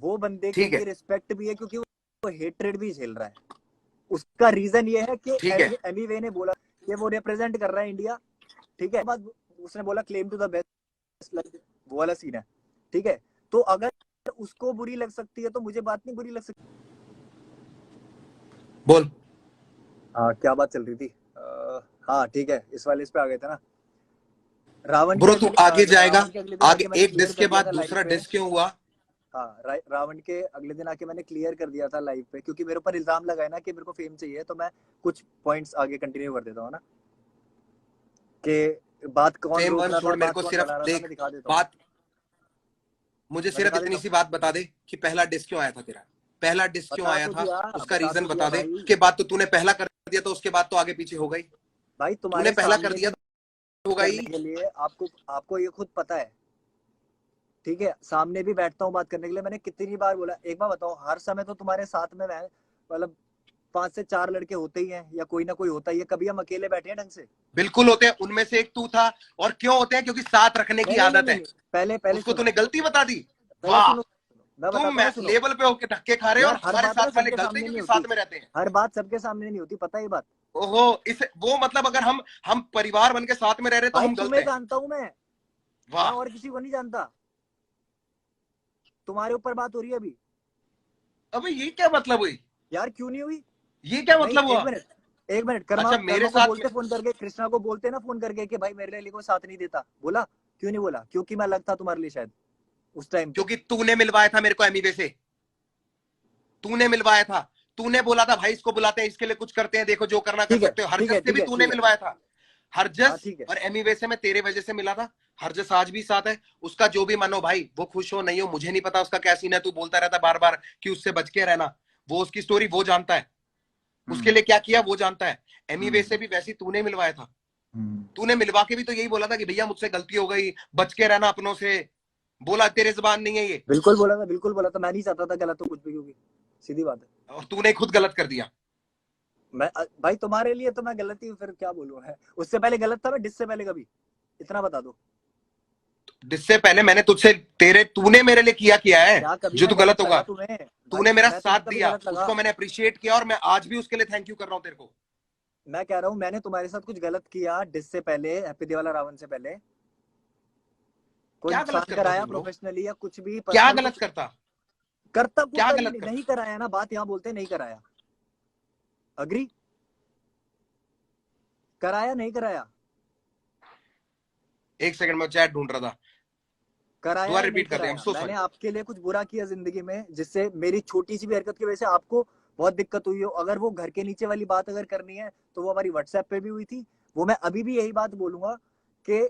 वो बंदे के ठीक लिए है, रिस्पेक्ट भी है, क्योंकि वो हेट्रेड भी झेल रहा है। उसका रीजन ये है कि ठीक है। एमीवे ने बोला कि वो रिप्रेजेंट कर रहा है इंडिया, ठीक है। बाद उसने बोला क्लेम टू द बेस्ट, वो वाला सीन है, ठीक है। तो अगर उसको बुरी लग सकती है तो मुझे बात नहीं बुरी लग सकती। बोल। हाँ क्या बात चल रही थी? हाँ ठीक है, इस वाले इस पे आ गए थे ना। रावण के ब्रो तू आगे जाएगा, रावण के अगले दिन आगे आके मैंने एक क्लियर डिस कर के दिया बाद था लाइव दूसरा पे। डिस क्यों हुआ? हाँ रावण के अगले दिन आके मैंने क्लियर कर दिया था लाइव पे, क्योंकि मेरे ऊपर इल्जाम लगाए ना कि मेरे को फेम चाहिए, तो मैं कुछ पॉइंट्स आगे कंटिन्यू कर देता हूँ ना, कि बात कौन फेम रोक वन रहा था, छोड़, मेरे बात को कौन सिर्फ बढ़ा रहा था, मैं देख दिखा देता हूँ। बात, मुझे मैं सिर्फ दिखा इतनी देता सी हूँ, बात बता दे कि पहला डिस क्यों आया था तेरा? पहला डिस क्यों बता आया तो था? दिया, उसका बता रीजन तो बता दिया दे। भाई। उसके बाद तो तूने पहला कर दिया तो उसके बाद तो आगे पीछे हो गई। भाई तूने तुम्हारे पहला कर सामने दिया भी तो होगा करने ही। के लिए आपको आपको ये खुद पता है, ठीक है। सामने भी बैठता हूँ बात करने के लिए, मैंने कितनी बार बोला। एक बार बताओ, हर समय तो तुम्हारे साथ में मैं मतलब 5 से 4 लड़के होते ही हैं, या कोई ना कोई होता ही है, कभी हम अकेले बैठे हैं ढंग से? बिल्कुल होते हैं, उनमें से एक तू था। और क्यों होते हैं? क्योंकि साथ रखने की नहीं नहीं नहीं आदत नहीं है। नहीं। पहले पहले उसको सुनो, तूने गलती बता दी। पहले वाह, सुनो, मैं तुम बताता हूँ ना, सुनो। लेवल पे होके धक्के खा रहे हो और यार हर हमारे बात ना साथ वाले सबके गलते हैं सामने नहीं क्योंकि होती, साथ में रहते हैं। हर बात सबके सामने नहीं होती, पता है ये बात। ओहो, इस वो मतलब अगर हम परिवार बन के साथ में रह रहे तो भाई हम गलत तुम्हें हैं। जानता हूँ मैं वाह, और किसी को नहीं जानता। तुम्हारे ऊपर बात हो रही है अभी। अबे ये क्या मतलब हुई? यार क्यों नहीं हुई? ये क्या नहीं मतलब एक हुआ? मिनट, एक मिनट, कर्मा अच्छा मेरे कर्मा को साथ में। बोलते फोन करके, कृष्णा को बोलते ना फोन करके कि भाई मेरे लिए कोई साथ नहीं देता, बोला? क्यों नहीं बोला? क्योंकि मैं लगता तुम्हारे लिए शायद उस टाइम पे। क्योंकि तूने मिलवाया था मेरे को एमिवे से, तूने मिलवाया था। तूने बोला था भाई इसको बुलाते हैं, इसके लिए कुछ करते हैं, देखो जो करना कर ठीक है सकते हो। ठीक है हरजस से ठीक भी है तूने ठीक है। मिलवाया था। हाँ हरजस ठीक है। और एमिवे से मैं तेरे वजह से मिला था। हरजस आज भी साथ है। उसका जो भी मानो भाई, वो खुश हो नहीं हो मुझे नहीं पता, उसका क्या सीन है। तू बोलता रहता बार बार कि उससे बच के रहना। वो उसकी स्टोरी वो जानता है, उसके हम्म लिए क्या किया वो जानता है। एमिवे से हम्म भी वैसे तूने मिलवाया था। हम्म। तूने मिलवा के भी तो यही बोला था कि भैया मुझसे गलती हो गई, बच के रहना अपनों से। बोला तेरे जुबान नहीं है ये? बिल्कुल बोला था, बिल्कुल बोला था। मैं नहीं चाहता था गलत हो कुछ भी, क्योंकि सीधी बात है। और तूने खुद गलत कर दिया। मैं भाई तुम्हारे लिए तो मैं गलत ही हूँ, फिर क्या बोलूं है। उससे पहले गलत था मैं, डिस से पहले कभी? इतना बता दो। जिससे पहले मैंने तुझसे, तेरे तूने मेरे लिए किया किया है क्या कभी जो मैं तू गलत गलत होगा। लगा तुम्हें? भाई तूने मेरा मैं साथ तुम्हें कभी दिया, गलत लगा? उसको मैंने अप्रिशिएट किया और मैं आज भी उसके लिए थैंक यू कर रहा हूं तेरे को। मैं कह रहा हूँ मैंने तुम्हारे साथ कुछ गलत किया डिस से पहले, हैप्पी दिवाला रावण से पहले? कोई क्या गलत नुकसान करता कराया तू ब्रो? प्रोफेशनली या कुछ भी क्या पर्सनल गलत कुछ? करता? करता क्या कुत्ता नहीं, गलत नहीं करता? कराया ना, बात यहाँ बोलते नहीं कराया। अग्री? कराया नहीं कराया? एक सेकंड में चैट ढूंढ रहा था। कराया दोबारा या नहीं रिपीट कर दे, आई एम कराया? सो मैंने सॉरी। आपके लिए कुछ बुरा किया जिंदगी में, जिससे मेरी छोटी सी भी हरकत की वजह से आपको बहुत दिक्कत हुई हो? अगर वो घर के नीचे वाली बात अगर करनी है तो वो हमारी व्हाट्सएप पे भी हुई थी। वो मैं अभी भी यही बात बोलूंगा कि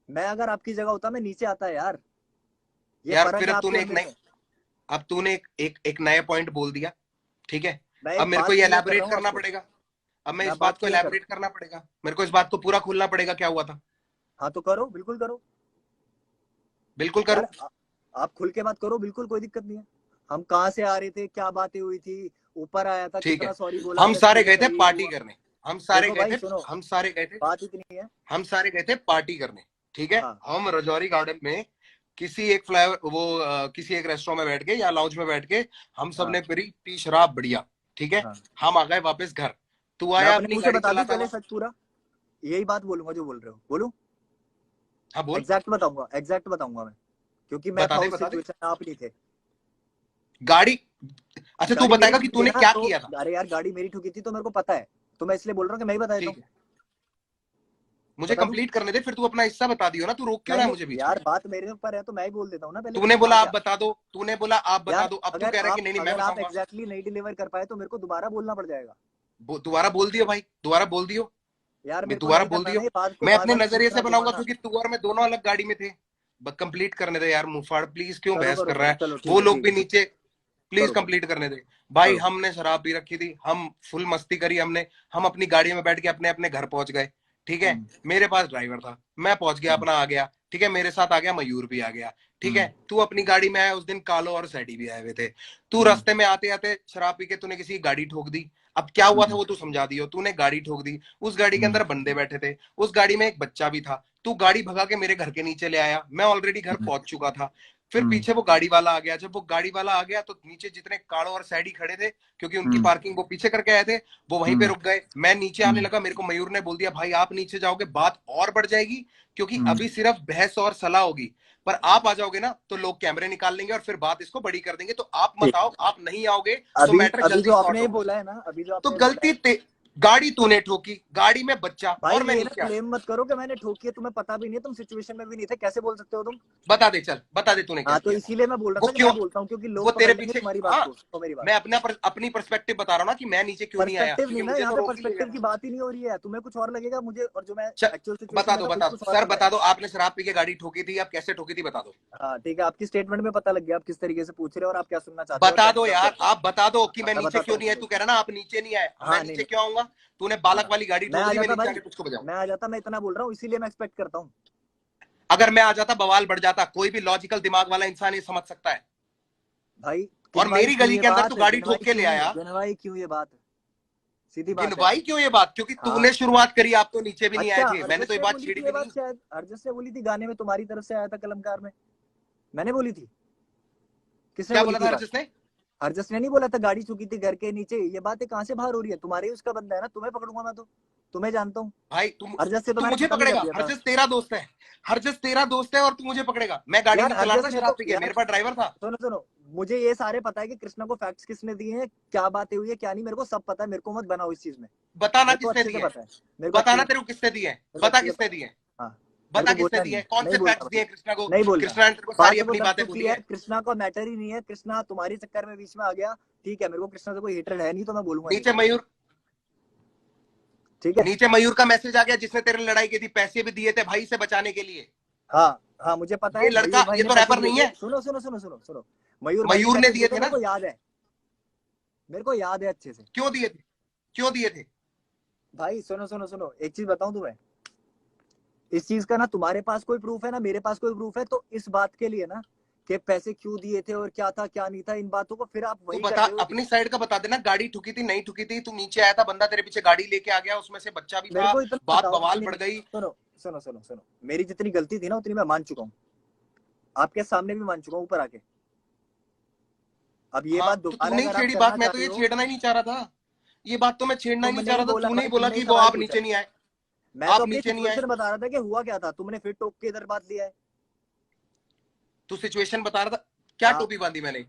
मैं अगर आपकी जगह होता मैं नीचे आता यार। ये यार फर्क फिर है अब आपके तूने और एक मेरे नए, में। अब तूने एक नया पॉइंट बोल दिया। ठीक है, मैं अब एक मेरे को बात ये क्लियर कर एलैबोरेट रहा हूँ करना आपको, पड़ेगा। अब मैं मैं इस बात बात को क्लियर कर रहा हूँ। एलैबोरेट करना पड़ेगा, मेरे को इस बात को पूरा खोलना पड़ेगा क्या हुआ था। हाँ तो करो, बिल्कुल करो। बिल्कुल करूं। यार आप खुल के बात करो, बिल्कुल कोई दिक्कत नहीं है। हम कहाँ से आ रहे थे, क्या बातें हुई थी, ऊपर आया था, ठीक कितना है, सॉरी बोला, हम गलती सारे हुई, गए थे सही पार्टी हुआ। करने। हम सारे देखो गए भाई थे, सुनो, हम सारे गए थे, बात इतनी है। हम सारे गए थे पार्टी करने। ठीक है, हाँ हम रजौरी गार्डन में किसी एक फ्लावर वो किसी एक रेस्टोरेंट में बैठ के या लाउंज में बैठ के हम सब हाँ ने पी शराब बढ़िया। ठीक है, हाँ। हम आ गए वापस घर। तू मैं आया अपने अपनी मुंह से गाड़ी बता दूं चलाता पहले हुआ। सच पूरा, यही बात बोलूंगा जो बोल रहे हो, बोलूं? हाँ बोल। एग्जैक्ट बताऊंगा मैं, क्योंकि मैं था उस बता दे। सिचुएशन में, आप नहीं थे। गाड़ी, अच्छा तू गाड़ी मेरी बताएगा कि ठुकी थी तूने ना क्या तो, किया था। अरे यार गाड़ी मेरी ठुकी थी तो मेरे को पता है, तो मैं इसलिए बोल रहा हूँ कि मैं ही बता देता ठीक हूँ। है, मुझे बता दूं? कंप्लीट करने दे, फिर तू अपना हिस्सा बता दियो ना, तू रोक क्यों रहा है नहीं मुझे बीच में। यार, बात मेरे ऊपर है तो मैं ही बोल देता हूँ ना पहले कि तूने हुआ बोला आप क्या। बता दो, तूने बोला आप बता यार दो, अब तू कह रहा है कि नहीं नहीं मैं अगर आप बताऊंगा। एग्जैक्टली नहीं डिलीवर कर पाए तो मेरे को दोबारा बोलना पड़ जाएगा। दोबारा बोल दियो भाई, दोबारा बोल दियो। यार मैं मेरे को दोबारा नहीं बोल करना ना दियो। ये बात को मैं बार अपने बार नजरिए से खींचना बनाऊंगा, घुमाना। क्योंकि तू और मैं दोनों अलग गाड़ी में थे। कंप्लीट करने दे यार मुफाड़, प्लीज क्यों करो बहस करो कर रहा करो, है। चलो वो ठीक है लोग ठीक भी है ठीक नीचे, है। प्लीज करो करो कंप्लीट करने दे। भाई करो। हमने शराब पी रखी थी, हम फुल मस्ती करी हमने, हम अपनी गाड़ी में बैठ के अपने अपने घर पहुंच गए। ठीक है, हम्म मेरे पास ड्राइवर था, मैं पहुंच गया हम्म अपना, आ गया। ठीक है, मेरे साथ आ गया मयूर भी आ गया। ठीक है, हम्म तू अपनी गाड़ी में आया, उस दिन कालो और सैडी भी आए हुए थे। तू हम्म रास्ते में आते आते शराब पी के तूने किसी की गाड़ी ठोक दी। अब क्या हुआ था हम्म वो तू समझा दियो। तूने गाड़ी ठोक दी, उस गाड़ी के हम्म अंदर बंदे बैठे थे, उस गाड़ी में एक बच्चा भी था। तू गाड़ी भगा के मेरे घर के नीचे ले आया, मैं ऑलरेडी घर हम्म पहुंच चुका था। फिर हम्म पीछे वो गाड़ी वाला आ गया, जब वो गाड़ी वाला आ गया तो नीचे जितने काड़ो और सैडी खड़े थे, क्योंकि उनकी हम्म पार्किंग वो पीछे करके आए थे, वो वहीं पे हम्म रुक गए। मैं नीचे आने हम्म लगा, मेरे को मयूर ने बोल दिया भाई आप नीचे जाओगे बात और बढ़ जाएगी, क्योंकि हम्म। अभी सिर्फ बहस और सलाह होगी। पर आप आ जाओगे ना तो लोग कैमरे निकाल लेंगे और फिर बात इसको बड़ी कर देंगे, तो आप मत ठीक आओ, है। आप नहीं आओगे तो अभी मैटर अभी जल्दी जो सॉर्ट आपने होगा। बोला है ना, अभी जो तो आपने बोला है। गाड़ी तूने ठोकी, गाड़ी में बच्चा भाई और मैं ये ना नीचे आ गया। क्लेम मत करो कि मैंने ठोकी है, तुम्हें पता भी नहीं है, तुम सिचुएशन में भी नहीं थे, कैसे बोल सकते हो तुम। बता दे, चल बता दे तूने क्या हाँ तो किया था। इसीलिए मैं बोल रहा वो था कि क्यों, मैं बोलता हूँ, क्योंकि वो लोग तेरे पकड़ लेंगे पीछे, तुम्हारी बात हाँ, को, तो मेरी बात। मैं अपनी पर्सपेक्टिव बता रहा हूँ ना कि मैं नीचे क्यों नहीं आया, पर्सपेक्टिव नहीं क्योंकि ना, मुझे यहाँ तो पे रोक ही लिया पर्सपेक्टिव था। की बात ही नहीं हो रही है, तुम्हें कुछ और लगेगा मुझे, और जो मैं चल एक्चुअल सिचुएशन में था मुझे बता दो कुछ और सर, पता है। बता दो आपने शराब पी के गाड़ी ठोकी थी, आप कैसे ठोकी थी बता दो। हाँ ठीक है, आपकी स्टेटमेंट में पता लग गया आप किस तरीके से पूछ रहे हो और आप क्या सुनना चाहते हो और बता क्या दो डिजर्व यार, करते हो। आप बता दो कि हाँ, मैं मैं नीचे बताता क्यों हूँ नहीं आया। सुनो। तू कह रहा ना आप नीचे नहीं आए, मैं हाँ नहीं नीचे नहीं। क्यों आऊंगा। तूने बालक हाँ वाली गाड़ी मैं ठोक आ दी, मैं जाता नीचे भाई, आके तुझको बजाऊं। मैं आ जाता, मैं इतना बोल रहा हूँ इसीलिए मैं एक्सपेक्ट करता हूँ। अगर मैं आ जाता बवाल बढ़ जाता, कोई भी लॉजिकल दिमाग वाला इंसान ये समझ सकता है। भाई और गिनवाई मेरी क्यों गली ये के अंदर तू बात, गाड़ी ठोक गिनवाई के ले क्यों, आया। गिनवाई क्यों ये बात, सीधी बात है। गिनवाई क्यों ये बात, क्योंकि तूने हाँ शुरुआत करी, आप तो नीचे भी नहीं आए अच्छा, थे, मैंने तो हरजस ये ने बात बोली छेड़ी थी ये भी बात, नहीं। शायद हरजस ने बोली थी, गाने में तुम्हारी तरफ से आया था कलमकार में, मैंने बोली थी, किसने क्या बोली बोला थी था ये बात। जिसने। हरजस ने नहीं बोला था गाड़ी चुकी थी घर के नीचे, ये बातें कहाँ से बाहर हो रही है, तुम्हारे ही उसका बंदा है ना, तुम्हें पकड़ूंगा मैं तो, तुम्हें जानता हूँ। भाई तुम, हरजस से तो तू मैंने मुझे खत्म ही कर पकड़ेगा, दिया था। हरजस तेरा दोस्त है। हरजस तेरा दोस्त है और तू मुझे पकड़ेगा। मैं गाड़ी यार नहीं चला रहा हरजस था ने शराब तो पी के, यार, मेरे पास ड्राइवर था। सुनो सुनो, मुझे ये सारे पता है कि कृष्णा को फैक्ट्स किसने दिए हैं, क्या बातें हुई है क्या नहीं, मेरे को सब पता है, मेरे को मत बनाओ इस चीज में। बताना मेरे को किसने अच्छे से दिए हैं, पता है, मेरे को अच्छे बताना से तेरे पता को किसने दिए हैं, है, मेरे को बता अच्छे से किसने पता दिए हैं, है। हाँ मेरे बता को किसने बोलना दिए नहीं, हैं, कौन नहीं से बोलना फैक्ट्स भाई, दिए हैं कृष्णा को। नहीं बोलना। कृष्णा ने तेरे को बात सारी वो अपनी लग बातें चुकी बोली है, है। कृष्णा का मैटर ही नहीं है, कृष्णा तुम्हारे चक्कर में बीच में आ गया, ठीक है, मेरे को कृष्णा से कोई हेटरेड है नहीं तो मैं बोलूंगा नहीं, नीचे मयूर, ठीक है। नीचे मयूर का मैसेज आ गया जिसने तेरे लड़ाई की थी, पैसे भी दिए थे भाई से बचाने के लिए। हाँ हाँ मुझे पता ये है, लड़का, मयूर भाई ये ने तो पैसे रैपर दिए नहीं थे, है। सुनो सुनो सुनो सुनो सुनो, मयूर भाई ने मयूर ने पैसे दिए दिए थे, थे मेरे ना। को याद है, मेरे को याद है अच्छे से। क्यों दिए थे, क्यों दिए थे। भाई सुनो सुनो सुनो, एक चीज बताऊं तुम्हें, इस चीज का ना तुम्हारे पास कोई प्रूफ है ना मेरे पास कोई प्रूफ है, तो इस बात के लिए ना कि पैसे क्यों दिए थे और क्या था क्या नहीं था, इन बातों को फिर आप तू वही कर बता, रहे हो। अपनी साइड का बता देना, गाड़ी ठुकी थी नहीं ठुकी थी, तू नीचे आया था, बंदा तेरे पीछे गाड़ी लेके आ गया, उसमें से बच्चा भी मेरे था, को इतना बात बताओ, नहीं बवाल नहीं बढ़ नहीं, गई। सुनो सुनो सुनो सुनो, मेरी जितनी गलती थी ना उतनी मैं मान चुका हूँ, आपके सामने भी मान चुका हूँ ऊपर आके। अब ये हाँ बात तो दोबारा तूने ही अगर आप छेड़ी करना बात, मैं तो चाहते ये हो। छेड़ना ही नहीं चाह रहा था। ये बात तो मैं छेड़ना ही नहीं तुमने चाह ही रहा था, बोला तूने ही भाई, बोला तुमने कि ही वो सवाल आप पूछा नीचे है, नहीं आए। मैं तो आप अपनी नीचे नहीं आए, सिचुएशन बता रहा था कि हुआ क्या था, तुमने फिर टोक के इधर बात लिया है। तू सिचुएशन बता रहा था। क्या हाँ टोपी बांधी मैंने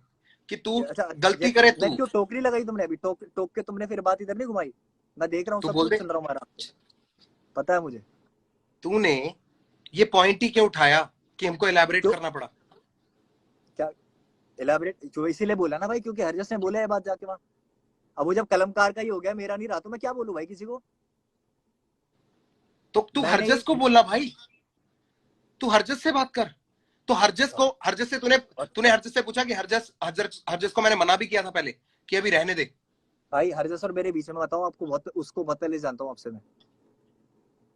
कि तू अच्छा, गलती जैसे करे मैं तू। क्यों टोकरी लगाई तुमने अभी, टोक टोक के तुमने फिर बात इधर नहीं घुमाई, मैं देख रहा हूँ तू सब बोल कुछ दे, सुन रहा हूँ आराम से, पता है मुझे। तूने ये पॉइंट ही क्यों उठाया कि हमको एलैबोरेट क्यों, करना पड़ा। क्या इलाबरेट, जो इसीलिए बोला ना भाई, क्योंकि हरजस ने बोला है बात जाके वहां, अब वो जब कलमकार का ही हो गया, मेरा नहीं रहा, तो मैं क्या बोलूं भाई किसी को। तो तू मैंने हरजस को बोला भाई, तू हरजस से बात कर। तो हरजस को, हरजस से तूने, तूने हरजस से पूछा कि हरजस, हरजस हरजस को मैंने मना भी किया था पहले कि अभी रहने दे। भाई हरजस और मेरे बीच में बताऊं आपको, बहुत उसको बहुत पहले जानता हूँ आपसे मैं,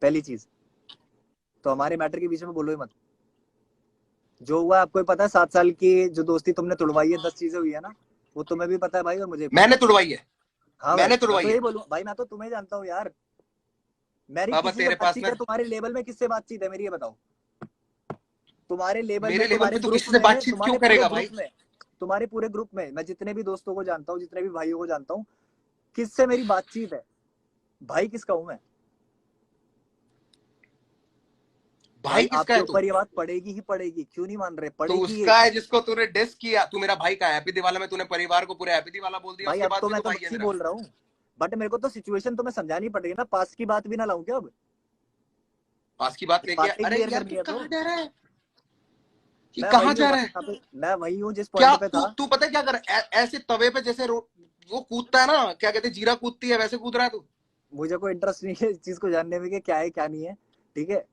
पहली चीज तो हमारे मैटर के बीच में बोलो ही मत, जो हुआ आपको ही पता है, 7 साल की जो दोस्ती तुमने तोड़वाई है, 10 चीजें हुई है ना, वो तुम्हें भी पता है भाई और मुझे भी पता मैंने है। तुड़वाई है, हाँ भाई मैंने मैं तो तुड़वाई यही है। बोलूँ भाई, मैं तो तुम्हें जानता हूँ यार, मेरी बाबा किसी से तेरे पास बातचीत ना, है तुम्हारे लेवल में, किससे बातचीत है मेरी ये बताओ, तुम्हारे लेवल में, मेरे लेवल तुम्हारे पे तू ग्रुप किसी से में, बातचीत क्यों तुम्हारे पूरे करेगा ग्रुप भाई। में, तुम्हारे पूरे ग्रुप में मैं जितने भी दोस्तों को जानता हूँ, जितने भी भाइयों को जानता हूँ, किससे मेरी बातचीत है, भाई किसका हूं मैं। भाई किसका आपके है तू? ऊपर ये बात पड़ेगी ही पड़ेगी, क्यों नहीं मान रहे, तो पड़ेगी ये। उसका है जिसको तूने डिस किया। तू मेरा भाई का हैप्पी दिवाला में तूने परिवार को पूरे हैप्पी दिवाला बोल दिया, भाई उसके अब बाद तो भी मैं तो तो भाई है बस ही मेरा। बोल रहा हूँ, बट मेरे को तो सिचुएशन तो मैं समझानी पड़ेगी ना, पास की बात भी ना लाऊं क्या अब? पास की बात ये लेके, बातें अरे क्लियर यार करनी तू है तो। कहाँ जा रहा है? ये मैं कहाँ वही हूँ जा रहा भाई, है? यहाँ पे मैं वही हूँ जिस क्या पॉइंट पे तू था। तू पता है क्या कर, ऐसे तवे पे जैसे वो कूदता है ना, क्या कहते हैं, जीरा कूदती है, वैसे कूद रहा है तू। मुझे कोई इंटरेस्ट नहीं है इस चीज को जानने में कि क्या है क्या नहीं है, ठीक है।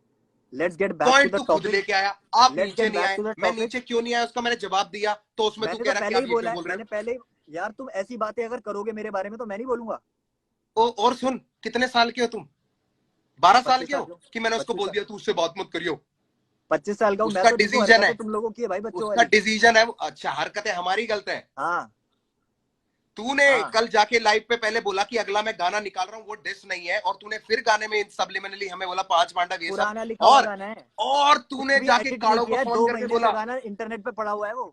Let's get back two point the तू खुद टॉपिक। लेके आया। आप लेट्स नीचे गेट नहीं बैक आए, टू द मैं टॉपिक। नीचे क्यों नहीं आया उसका मैंने जवाब दिया, तो उसमें तू मैंने कह तो रहा कि पहले आप ही ये बोला क्यों है, बोल रहे मैंने पहले, यार तुम ऐसी बातें अगर करोगे मेरे बारे में तो मैं नहीं बोलूंगा। हो। और सुन, कितने साल के हो तुम? 12 साल 25 के साल हो का हूँ। कि मैंने उसको 25 बोल साल, दिया तू उससे बात मत करियो? 25 साल का हूँ मैं, उसका तो देखो डिसीजन हरकतें है, तुम लोगों की है भाई, बच्चों उसका वाली। डिसीजन है। अच्छा, हरकतें हमारी गलत है। हाँ तूने हाँ, कल जाके लाइव पे पहले बोला कि अगला मैं गाना निकाल रहा हूँ वो डिस नहीं है, और तूने फिर गाने में सब्लिमिनली हमें बोला पांच पांडव ये सब। पुराना लिखा हुआ और गाना है, और कुछ तूने भी जाके एडिट नहीं काड़ो को किया है, फोन दो करके महीने से बोला। गाना इंटरनेट पे पड़ा हुआ है वो।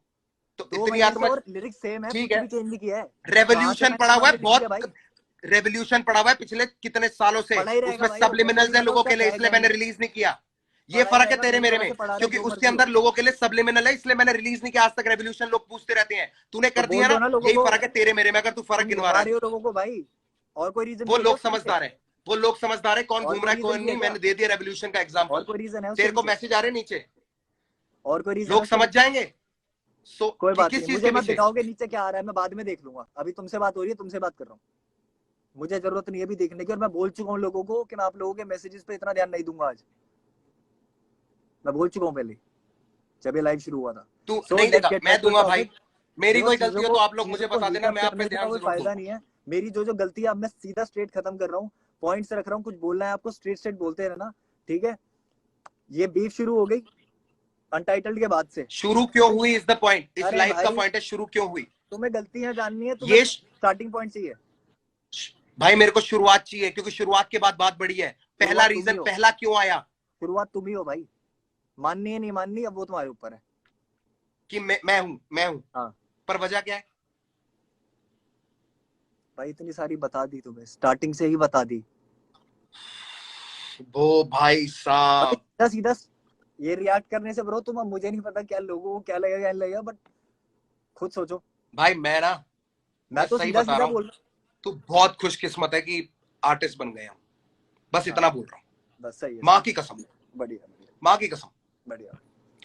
तो दो इतनी महीने से, आत्म, और लिरिक्स सेम है, ठीक कुछ है, भी चेंज नहीं किया है। कहाँ से रेवोल्यूशन मैंने पड़ा हुआ है तुम्हारे लिए लिख दिया भाई? बहुत, रेवोल्यूशन पड़ा हुआ है पिछले कितने सालों से। पड़ा ही रहेगा उसमें भाई, वो सब्लिमिनल्स है मेमोरी में तो लोगों उसका के लिए, इसलिए टैग है मैंने नहीं, रिलीज नहीं किया। ये पड़ा ही फर्क है रहेगा, तेरे मेरी मेरे तरफ में, से पड़ा रहे क्योंकि जो उसके मर्जी अंदर हो। लोगों के लिए सब्लिमिनल है, इसलिए मैंने रिलीज नहीं किया आज तक। रेवोल्यूशन लोग पूछते रहते हैं, तूने तो कर दिया बोल दो ना। ना लोगों यही को, फर्क है तेरे मेरे में, अगर तू फर्क तुम गिनवा घुमा रहा है। रहे हो लोगों को भाई, और कोई रीजन वो भी है क्या लोग उसके पीछे? समझदार है, वो लोग समझदार है, कौन और घूम कोई रहा है रीजन कौन भी है नहीं, क्या? मैंने दे दिया रेवोल्यूशन का और एग्जाम्पल। कोई रीजन है उसके तेरे को पीछे? मैसेज आ रहे नीचे, और कोई रीजन है लोग उसके समझ पीछे? जाएंगे। सो कोई बात किस नहीं, चीज मुझे के मत पीछे? दिखाओगे नीचे क्या आ रहा है, मैं बाद में देख लूंगा, अभी तुमसे बात हो रही है, तुमसे बात कर रहा हूँ। मुझे जरूरत नहीं है अभी देखने की, और मैं बोल चुका हूँ लोगों को कि मैं आप लोगों के मैसेजेस पे इतना ध्यान नहीं दूंगा आज। मैं बोल चुका हूँ पहले, जब ये लाइव शुरू हुआ था। तू सो नहीं लेट्स देगा, गेट मैं बैक टू दूंगा भाई। टॉपिक। मेरी देखो कोई गलती हो तो आप लोग मुझे चीजों को बता हीट देना, अप मैं आप पे करने का ध्यान कोई जरूर दूंगा। फायदा नहीं है। मेरी जो जो गलती है, अब मैं सीधा स्ट्रेट खत्म कर रहा हूँ, पॉइंट्स रख रहा हूँ, कुछ बोलना है आपको स्ट्रेट स्ट्रेट बोलते रहना, ठीक है। ये बीफ शुरू हो गई अनटाइटल्ड के बाद से। शुरू क्यों हुई इज द पॉइंट, इस अरे लाइफ का भाई, पॉइंट है शुरू क्यों हुई। तुम्हें गलतियां जाननी है, तुम्हें ये स्टार्टिंग पॉइंट चाहिए। भाई मेरे को शुरुआत चाहिए, क्योंकि शुरुआत के बाद बात बढ़ी है। पहला शुरुआत तुम ही रीजन, हो, पहला क्यों आया शुरुआत तुम ही हो भाई। माननी है नहीं माननी, अब वो तुम्हारे ऊपर है। कि मैं हूं। हाँ पर वजह क्या है? भाई, इतनी सारी बता दी तुम्हें, स्टार्टिंग से ही बता दी वो भाई भाई, साहब, सीधा सीधा। ये रिएक्ट करने से ब्रो, तुम, अब मुझे नहीं पता क्या लोगों को क्या लगेगा क्या नहीं लगेगा, बट खुद सोचो। भाई मैं मैं तो सही सीधा बता सीधा रहा हूँ। बोल रहा तू बहुत खुशकिस्मत है कि आर्टिस्ट बन गए हम, बस हूँ। हाँ, इतना बोल रहा हूँ। बस सही है, माँ सही की है। कसम, बढ़िया बढ़िया माँ की कसम। बढ़िया।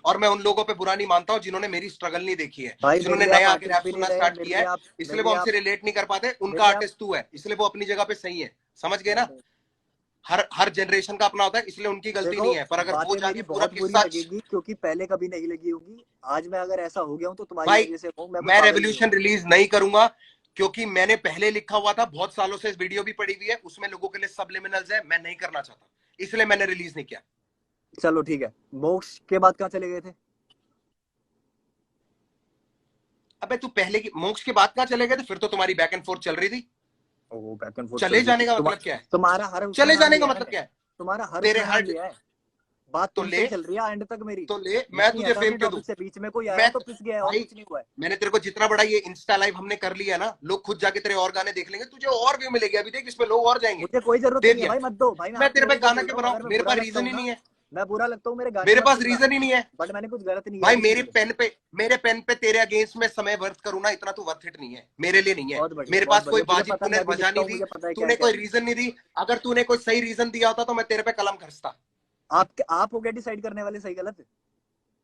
और मैं उन लोगों पे बुरा नहीं मानता हूँ जिन्होंने मेरी स्ट्रगल नहीं देखी है, भाई मेरे जिन्होंने लिए आप नया आके आर्टिस्ट रैप भी नहीं सुनना रहे, स्टार्ट किया है, इसलिए मेरे वो लिए हमसे आप, रिलेट नहीं कर पाते। मेरे उनका लिए आप, आर्टिस्ट तू है, इसलिए वो अपनी जगह पे सही है। समझ गए नहीं ना? नहीं, हर जनरेशन का अपना होता है, इसलिए उनकी गलती देखो नहीं है, पर अगर वो बातें मेरी जाके पूरा बहुत बुरी किस्सा। लगेगी, क्योंकि पहले कभी नहीं लगी होगी। आज मैं अगर ऐसा हो गया हूँ तो तुम्हारी भाई वजह से हूँ, मैं कोई मैं पागल नहीं हूँ। रेवोल्यूशन रिलीज नहीं करूंगा, क्योंकि मैंने पहले लिखा हुआ था, बहुत सालों से इस वीडियो भी पड़ी हुई है, उसमें लोगों के लिए सबलिमिनल्स है, मैं नहीं करना चाहता, इसलिए मैंने रिलीज नहीं किया। चलो ठीक है, मोक्ष के बाद कहाँ चले गए थे? अबे तू पहले की मोक्ष के बाद कहाँ चले गए थे? फिर तो तुम्हारी बैक एंड फोर्थ चल रही थी। वो बैक एंड फोर्थ चल चले रही थी, जाने का मतलब क्या है? तुम्हारा हर उसमें चले नाम जाने का लिया है मतलब मैंने, क्या है? तुम्हारा हर तेरे उसमें नाम हर, लिया है। बात तो तुमसे ले, ही चल रही है एंड तक मेरी। तो ले, मैं नहीं तुझे हटा फेम अपने क्यों दूं? टॉपिक से, बीच में कोई आया मैं तो पिस गया है, और भाई, कुछ नहीं हुआ है। मैंने तेरे को जितना बड़ा ये इंस्टा लाइव हमने कर लिया ना, लोग खुद जाके तेरे और गाने देख लेंगे, तुझे और व्यू मिलेगी। अभी देख इसमें लोग और जाएंगे। मुझे कोई जरूरत दे नहीं है दिया। भाई, मत दो भाई, मैं मैं आप तेरे पे लोगों को गाना बोल क्यों रहा हूँ, बनाऊं? अगर मैं मेरे बुरा पास लगता रीजन हूँ ही ना, नहीं है। मैं बुरा लगता हूँ, मेरे गाने मेरे मत पास सुनना, रीजन ही नहीं है। बट मैंने कुछ गलत नहीं किया भाई किसी के लिए। मेरे पेन पे तेरे अगेंस्ट में समय वर्थ करूँ ना, इतना तो वर्थ इट नहीं है, मेरे लिए नहीं है। मेरे बहुत पास कोई बढ़िया, मुझे बाजी पता है, तूने मैं भी वजह लिखता नहीं हूँ, दी, मुझे पता है क्या है तूने क्या कोई नहीं। रीजन नहीं दी। अगर तूने कोई सही रीजन दिया होता तो मैं तेरे पे कलम खर्चता। आप हो गया डिसाइड करने वाले सही गलत,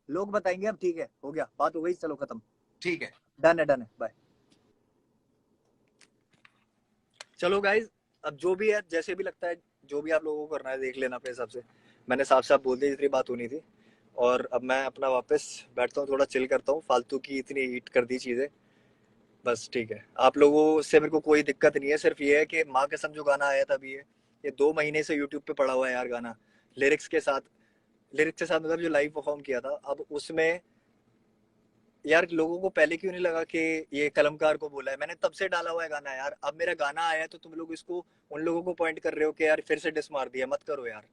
लोग बताएंगे। अब ठीक है, हो गया, बात हो गई, चलो खत्म। ठीक है, डन है, डन है, बाय। चलो गाइज, अब जो भी है, जैसे भी लगता है, जो भी आप लोगों को करना है देख लेना अपने हिसाब से। मैंने साफ साफ बोल दिया जितनी बात होनी थी, और अब मैं अपना वापस बैठता हूँ, थोड़ा चिल करता हूँ, फालतू की इतनी हीट कर दी चीज़ें। बस ठीक है, आप लोगों से मेरे को कोई दिक्कत नहीं है, सिर्फ ये है कि माँ कसम जो गाना आया था अभी, ये 2 महीने से यूट्यूब पे पड़ा हुआ है यार गाना, लिरिक्स के साथ। लिरिक्स के साथ मतलब जो लाइव परफॉर्म किया था, अब उसमें यार लोगों को पहले क्यों नहीं लगा कि ये कलमकार को बोला है? मैंने तब से डाला हुआ है गाना यार, अब मेरा गाना आया है तो तुम लोग इसको उन लोगों को पॉइंट कर रहे हो कि यार फिर से डिस मार दिया। मत करो यार,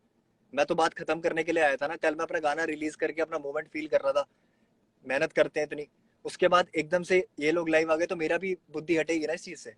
मैं तो बात खत्म करने के लिए आया था ना। कल मैं अपना गाना रिलीज करके अपना मोमेंट फील कर रहा था, मेहनत करते हैं इतनी, उसके बाद एकदम से ये लोग लाइव आ गए तो मेरा भी बुद्धि हटेगी ना इस चीज से।